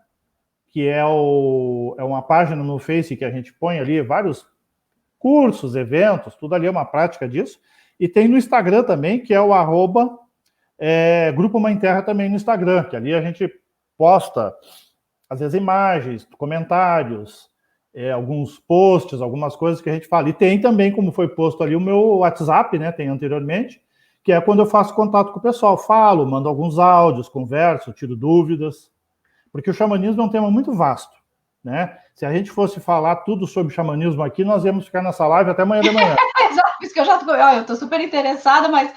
que é uma página no Face que a gente põe ali vários cursos, eventos, tudo ali é uma prática disso. E tem no Instagram também, que é o Grupo Mãe Terra também no Instagram, que ali a gente posta, às vezes, imagens, comentários, alguns posts, algumas coisas que a gente fala. E tem também, como foi posto ali, o meu WhatsApp, né? Tem anteriormente, que é quando eu faço contato com o pessoal. Falo, mando alguns áudios, converso, tiro dúvidas. Porque o xamanismo é um tema muito vasto, né? Se a gente fosse falar tudo sobre xamanismo aqui, nós íamos ficar nessa live até amanhã de manhã. Exato, isso que eu eu estou super interessada, mas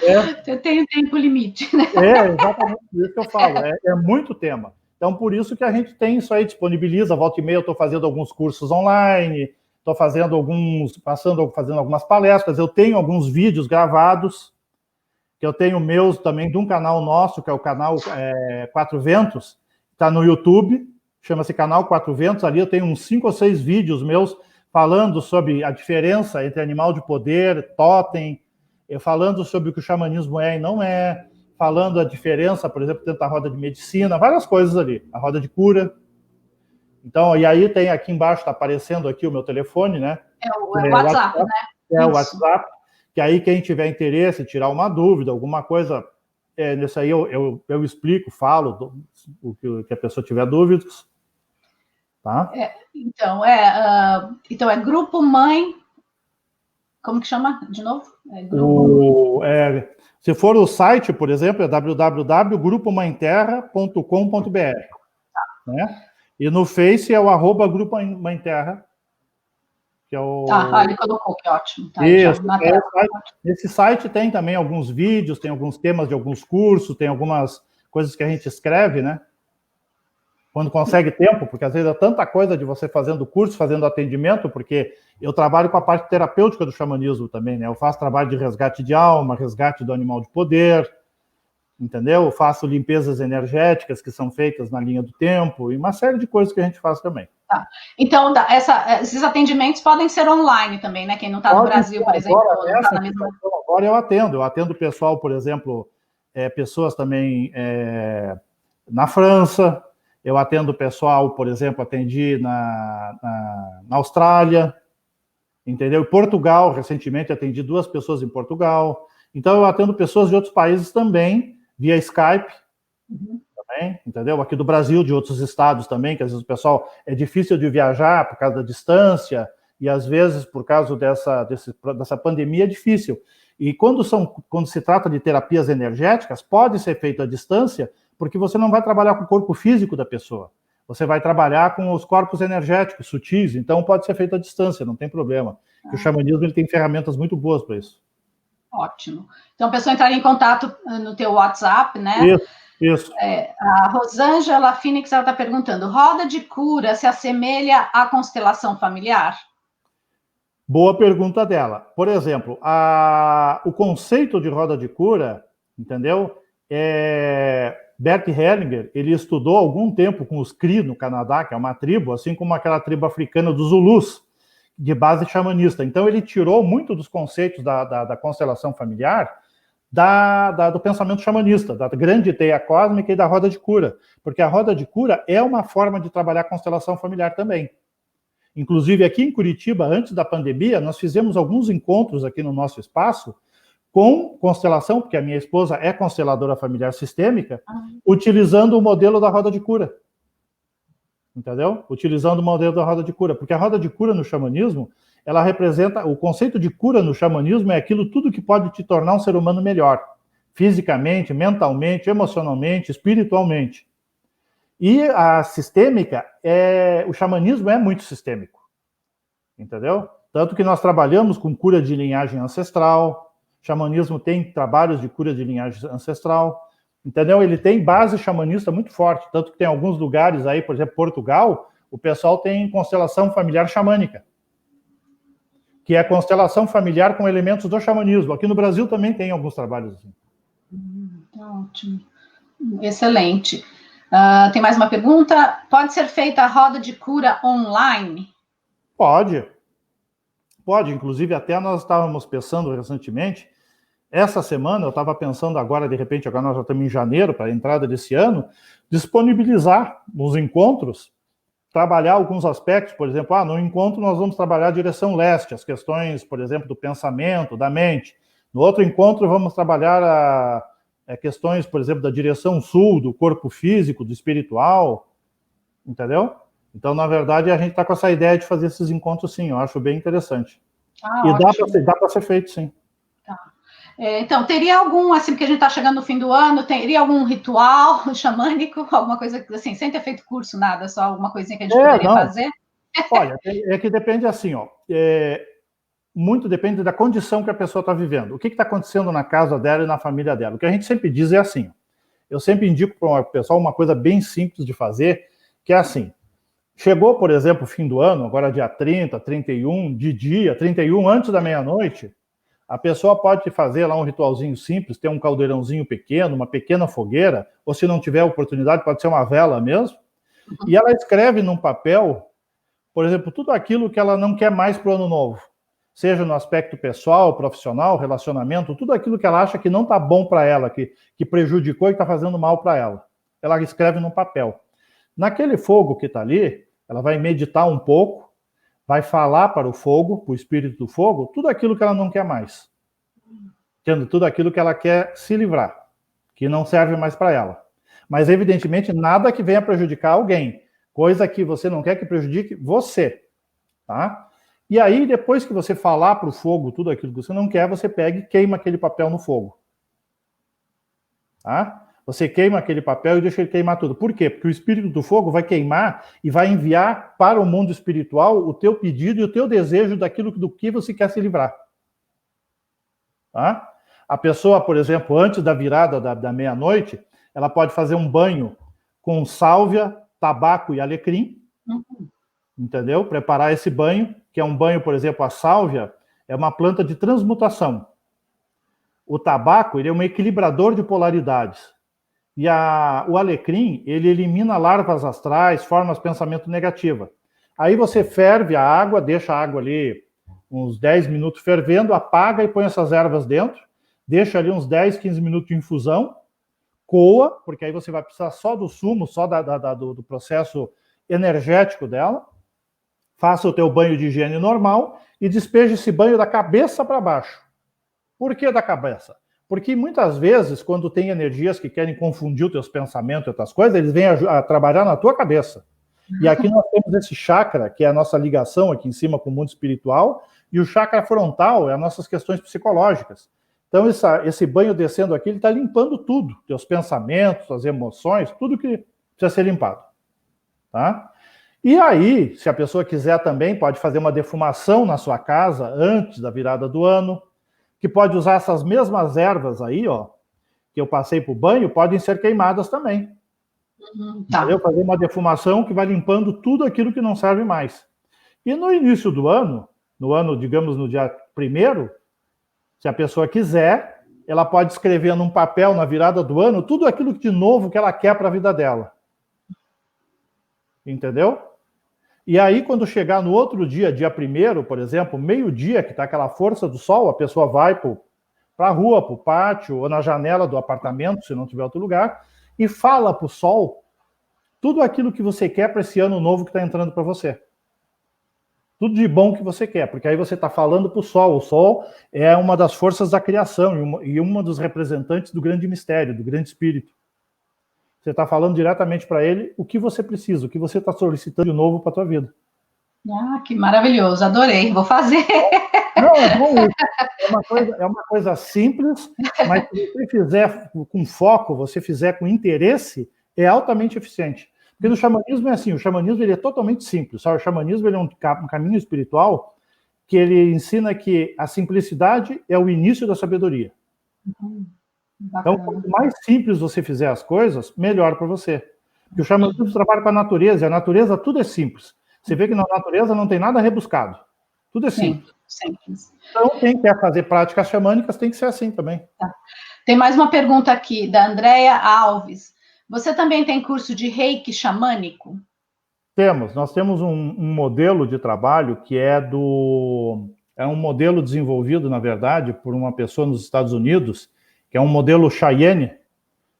eu tenho tempo limite, né? Exatamente isso que eu falo. É muito tema. Então, por isso que a gente tem isso aí, disponibiliza, volta e meia, eu estou fazendo alguns cursos online, estou fazendo algumas palestras, eu tenho alguns vídeos gravados, que eu tenho meus também de um canal nosso, que é o canal Quatro Ventos, está no YouTube, chama-se Canal Quatro Ventos, ali eu tenho uns 5 ou 6 vídeos meus falando sobre a diferença entre animal de poder, totem, falando sobre o que o xamanismo é e não é, falando a diferença, por exemplo, dentro da roda de medicina, várias coisas ali, a roda de cura. Então, e aí tem aqui embaixo, está aparecendo aqui o meu telefone, né? É o WhatsApp, né? É o WhatsApp, que aí quem tiver interesse, tirar uma dúvida, alguma coisa, nisso aí eu explico, falo o que a pessoa tiver dúvidas. tá? Então é Grupo Mãe, como que chama de novo? Se for o site, por exemplo, é www.grupomainterra.com.br, né? E no Face é o @Grupo Mãe Terra, que é o... ele colocou, que ótimo. Tá, isso, na tela. Nesse site tem também alguns vídeos, tem alguns temas de alguns cursos, tem algumas coisas que a gente escreve, né? Quando consegue tempo, porque às vezes é tanta coisa de você fazendo curso, fazendo atendimento, porque eu trabalho com a parte terapêutica do xamanismo também, né? Eu faço trabalho de resgate de alma, resgate do animal de poder, entendeu? Eu faço limpezas energéticas que são feitas na linha do tempo e uma série de coisas que a gente faz também. Tá. Então, esses atendimentos podem ser online também, né? Quem não está no Brasil, por exemplo, não está na mesma... Agora eu atendo o pessoal, por exemplo, pessoas também na França, eu atendo o pessoal, por exemplo, atendi na Austrália, entendeu? Em Portugal, recentemente atendi 2 pessoas em Portugal. Então eu atendo pessoas de outros países também, via Skype, também, entendeu? Aqui do Brasil, de outros estados também, que às vezes o pessoal é difícil de viajar por causa da distância, e às vezes por causa dessa pandemia é difícil. E quando se trata de terapias energéticas, pode ser feito à distância, porque você não vai trabalhar com o corpo físico da pessoa. Você vai trabalhar com os corpos energéticos, sutis, então pode ser feito à distância, não tem problema. O xamanismo ele tem ferramentas muito boas para isso. Ótimo. Então, a pessoa entraria em contato no teu WhatsApp, né? Isso. A Rosângela Phoenix está perguntando, roda de cura se assemelha à constelação familiar? Boa pergunta dela. Por exemplo, o conceito de roda de cura, entendeu? Bert Hellinger, ele estudou algum tempo com os Cri no Canadá, que é uma tribo, assim como aquela tribo africana dos Zulus, de base xamanista. Então, ele tirou muito dos conceitos da constelação familiar do pensamento xamanista, da grande teia cósmica e da roda de cura. Porque a roda de cura é uma forma de trabalhar a constelação familiar também. Inclusive, aqui em Curitiba, antes da pandemia, nós fizemos alguns encontros aqui no nosso espaço com constelação, porque a minha esposa é consteladora familiar sistêmica, utilizando o modelo da roda de cura. Entendeu? Utilizando o modelo da roda de cura. Porque a roda de cura no xamanismo, ela representa... O conceito de cura no xamanismo é aquilo tudo que pode te tornar um ser humano melhor. Fisicamente, mentalmente, emocionalmente, espiritualmente. E a sistêmica, o xamanismo é muito sistêmico. Entendeu? Tanto que nós trabalhamos com cura de linhagem ancestral. O xamanismo tem trabalhos de cura de linhagem ancestral. Entendeu? Ele tem base xamanista muito forte, tanto que tem alguns lugares aí, por exemplo, Portugal, o pessoal tem constelação familiar xamânica, que é constelação familiar com elementos do xamanismo. Aqui no Brasil também tem alguns trabalhos assim. Ótimo. Excelente. Tem mais uma pergunta? Pode ser feita a roda de cura online? Pode. Inclusive, até nós estávamos pensando recentemente, essa semana, eu estava pensando agora, de repente, agora nós já estamos em janeiro, para a entrada desse ano, disponibilizar nos encontros, trabalhar alguns aspectos, por exemplo, no encontro nós vamos trabalhar a direção leste, as questões, por exemplo, do pensamento, da mente. No outro encontro vamos trabalhar questões, por exemplo, da direção sul, do corpo físico, do espiritual, entendeu? Então, na verdade, a gente está com essa ideia de fazer esses encontros, sim, eu acho bem interessante. E dá para ser feito, sim. Tá. Então, teria algum, assim, porque a gente está chegando no fim do ano, teria algum ritual xamânico, alguma coisa assim, sem ter feito curso, nada, só alguma coisinha que a gente poderia fazer? Olha, é que depende assim, muito depende da condição que a pessoa está vivendo. O que está acontecendo na casa dela e na família dela? O que a gente sempre diz é assim, eu sempre indico para o pessoal uma coisa bem simples de fazer, que é assim, chegou, por exemplo, o fim do ano, agora dia 30, 31, de dia, 31 antes da meia-noite, a pessoa pode fazer lá um ritualzinho simples, ter um caldeirãozinho pequeno, uma pequena fogueira, ou se não tiver oportunidade, pode ser uma vela mesmo, e ela escreve num papel, por exemplo, tudo aquilo que ela não quer mais para o ano novo, seja no aspecto pessoal, profissional, relacionamento, tudo aquilo que ela acha que não está bom para ela, que prejudicou e está fazendo mal para ela. Ela escreve num papel. Naquele fogo que está ali, ela vai meditar um pouco, vai falar para o fogo, para o espírito do fogo, tudo aquilo que ela não quer mais. Tendo tudo aquilo que ela quer se livrar, que não serve mais para ela. Mas, evidentemente, nada que venha prejudicar alguém. coisa que você não quer que prejudique você, tá? E aí, depois que você falar para o fogo tudo aquilo que você não quer, você pega e queima aquele papel no fogo. Tá? Você queima aquele papel e deixa ele queimar tudo. Por quê? Porque o espírito do fogo vai queimar e vai enviar para o mundo espiritual o teu pedido e o teu desejo daquilo do que você quer se livrar. Tá? A pessoa, por exemplo, antes da virada da meia-noite, ela pode fazer um banho com sálvia, tabaco e alecrim. Entendeu? Preparar esse banho, que é um banho, por exemplo, a sálvia é uma planta de transmutação. O tabaco, ele é um equilibrador de polaridades. E o alecrim, ele elimina larvas astrais, formas de pensamento negativa. Aí você ferve a água, deixa a água ali uns 10 minutos fervendo, apaga e põe essas ervas dentro, deixa ali uns 10, 15 minutos de infusão, coa, porque aí você vai precisar só do sumo, só do processo energético dela. Faça o teu banho de higiene normal e despeje esse banho da cabeça para baixo. Por que da cabeça? Porque muitas vezes, quando tem energias que querem confundir os teus pensamentos e outras coisas, eles vêm a trabalhar na tua cabeça. E aqui nós temos esse chakra, que é a nossa ligação aqui em cima com o mundo espiritual, e o chakra frontal é as nossas questões psicológicas. Então, esse banho descendo aqui, ele está limpando tudo, teus pensamentos, as emoções, tudo que precisa ser limpado. Tá? E aí, se a pessoa quiser também, pode fazer uma defumação na sua casa antes da virada do ano, que pode usar essas mesmas ervas aí, ó, que eu passei para o banho, podem ser queimadas também. Tá. Entendeu? Fazer uma defumação que vai limpando tudo aquilo que não serve mais. E no início do ano, digamos, no dia 1º, se a pessoa quiser, ela pode escrever num papel na virada do ano tudo aquilo de novo que ela quer para a vida dela. Entendeu? E aí, quando chegar no outro dia, dia 1º, por exemplo, meio-dia, que está aquela força do sol, a pessoa vai para a rua, para o pátio, ou na janela do apartamento, se não tiver outro lugar, e fala para o sol tudo aquilo que você quer para esse ano novo que está entrando para você. Tudo de bom que você quer, porque aí você está falando para o sol. O sol é uma das forças da criação e uma dos representantes do grande mistério, do grande espírito. Você está falando diretamente para ele o que você precisa, o que você está solicitando de novo para a tua vida. Ah, que maravilhoso, adorei, vou fazer. Não, é bom isso. É uma coisa simples, mas se você fizer com foco, você fizer com interesse, é altamente eficiente. Porque no xamanismo é assim, o xamanismo ele é totalmente simples. Sabe? O xamanismo ele é um caminho espiritual que ele ensina que a simplicidade é o início da sabedoria. Então, quanto mais simples você fizer as coisas, melhor para você. Porque o xamanismo trabalha com a natureza, e a natureza tudo é simples. Você vê que na natureza não tem nada rebuscado. Tudo é simples. Simples. Então, quem quer fazer práticas xamânicas tem que ser assim também. Tá. Tem mais uma pergunta aqui, da Andréia Alves. Você também tem curso de reiki xamânico? Nós temos um modelo de trabalho que é um modelo desenvolvido, na verdade, por uma pessoa nos Estados Unidos, que é um modelo Cheyenne,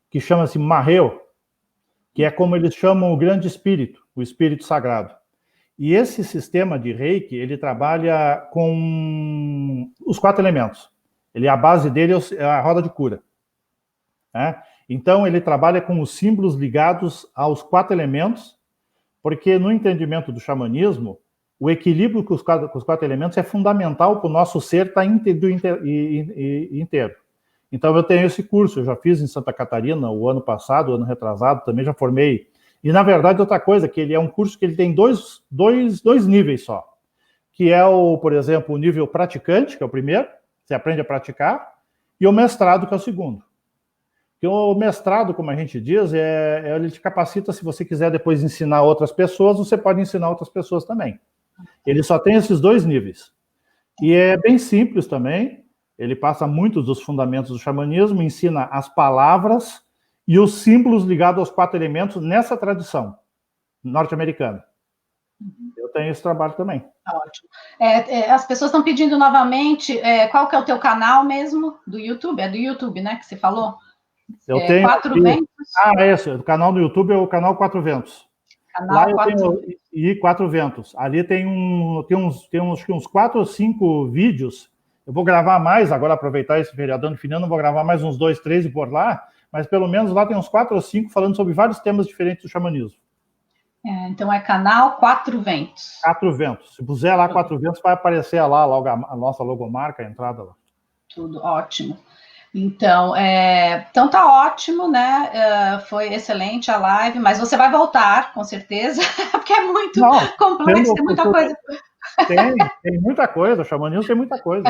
que chama-se Maheu, que é como eles chamam o grande espírito, o espírito sagrado. E esse sistema de reiki, ele trabalha com os 4 elementos. A base dele é a roda de cura. Né? Então, ele trabalha com os símbolos ligados aos 4 elementos, porque no entendimento do xamanismo, o equilíbrio com os 4 elementos é fundamental para o nosso ser estar inteiro. Então, eu tenho esse curso, eu já fiz em Santa Catarina o ano passado, o ano retrasado, também já formei. E, na verdade, outra coisa, que ele é um curso que ele tem dois níveis só. Que é, por exemplo, o nível praticante, que é o primeiro, você aprende a praticar, e o mestrado, que é o segundo. Porque o mestrado, como a gente diz, ele te capacita, se você quiser depois ensinar outras pessoas, você pode ensinar outras pessoas também. Ele só tem esses 2 níveis. E é bem simples também, ele passa muitos dos fundamentos do xamanismo, ensina as palavras e os símbolos ligados aos 4 elementos nessa tradição norte-americana. Eu tenho esse trabalho também. Ótimo. As pessoas estão pedindo novamente, qual que é o teu canal mesmo do YouTube? É do YouTube, né, que você falou? Eu tenho 4 Ventos? Esse, o canal do YouTube é o canal 4 Ventos. Lá eu tenho 4 Ventos. Ali tem uns 4 ou 5 vídeos. Eu vou gravar mais, agora aproveitar esse feriadão de fim de ano, vou gravar mais uns 2, 3 e por lá, mas pelo menos lá tem uns 4 ou 5 falando sobre vários temas diferentes do xamanismo. Então é canal Quatro Ventos. Quatro Ventos. Se puser lá Quatro Ventos, vai aparecer lá logo a nossa logomarca, a entrada lá. Tudo ótimo. Então tá ótimo, né? Foi excelente a live, mas você vai voltar, com certeza, porque é muito complexo, tem muita coisa. Tem muita coisa, o xamanismo tem muita coisa.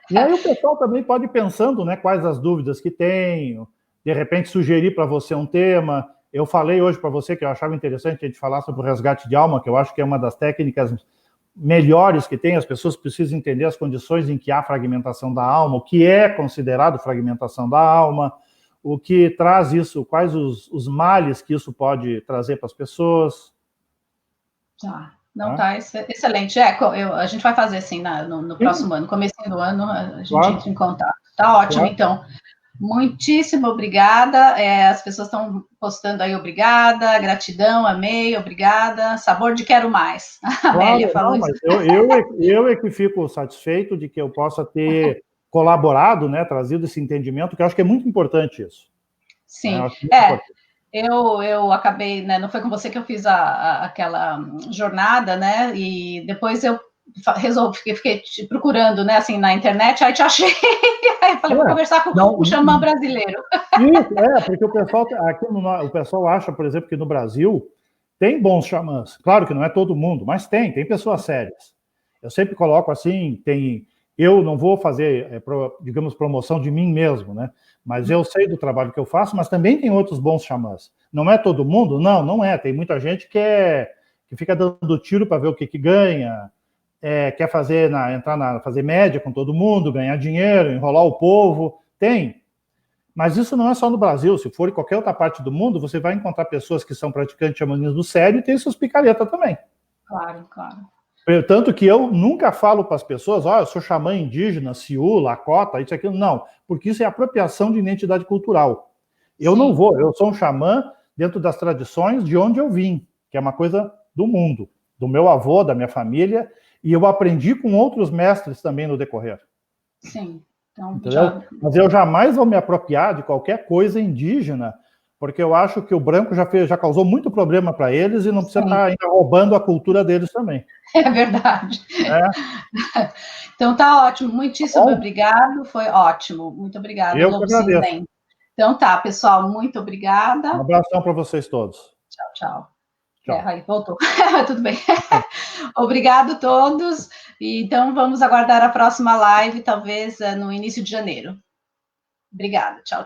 E aí o pessoal também pode ir pensando, né, quais as dúvidas que tem, de repente sugerir para você um tema. Eu falei hoje para você que eu achava interessante a gente falar sobre o resgate de alma, que eu acho que é uma das técnicas melhores que tem. As pessoas precisam entender as condições em que há fragmentação da alma, o que é considerado fragmentação da alma, o que traz isso, quais os males que isso pode trazer para as pessoas. Tá excelente. A gente vai fazer assim no próximo ano, comecinho do ano, a gente entra em contato. Tá ótimo, então. Muitíssimo obrigada. As pessoas estão postando aí, obrigada, gratidão, amei, obrigada, sabor de quero mais. A Amélia falou isso. Mas eu é que fico satisfeito de que eu possa ter colaborado, né, trazido esse entendimento, que eu acho que é muito importante isso. Sim, eu acabei, né, não foi com você que eu fiz aquela jornada, né, e depois eu fiquei procurando, né, assim, na internet, aí te achei, aí eu falei, vou conversar com o xamã brasileiro. Isso, porque o pessoal acha, por exemplo, que no Brasil tem bons xamãs. Claro que não é todo mundo, mas tem pessoas sérias. Eu sempre coloco assim, eu não vou fazer, digamos, promoção de mim mesmo, né? Mas eu sei do trabalho que eu faço, mas também tem outros bons xamãs. Não é todo mundo? Não é. Tem muita gente que fica dando tiro para ver o que ganha, quer fazer fazer média com todo mundo, ganhar dinheiro, enrolar o povo. Tem. Mas isso não é só no Brasil. Se for em qualquer outra parte do mundo, você vai encontrar pessoas que são praticantes de xamanismo sério e tem seus picaretas também. Claro. Tanto que eu nunca falo para as pessoas, eu sou xamã indígena, Siú, Lakota, isso, aquilo. Não, porque isso é apropriação de identidade cultural. Eu não vou, eu sou um xamã dentro das tradições de onde eu vim, que é uma coisa do mundo, do meu avô, da minha família, e eu aprendi com outros mestres também no decorrer. Sim. Então, mas eu jamais vou me apropriar de qualquer coisa indígena, porque eu acho que o branco já causou muito problema para eles e não precisa estar ainda roubando a cultura deles também. É verdade. Então tá ótimo, muitíssimo obrigado, foi ótimo, muito obrigada. Eu que agradeço. Então tá, pessoal, muito obrigada. Um abração para vocês todos. Tchau. Aí, voltou. Tudo bem. Obrigado a todos. Então vamos aguardar a próxima live, talvez no início de janeiro. Obrigada. Tchau.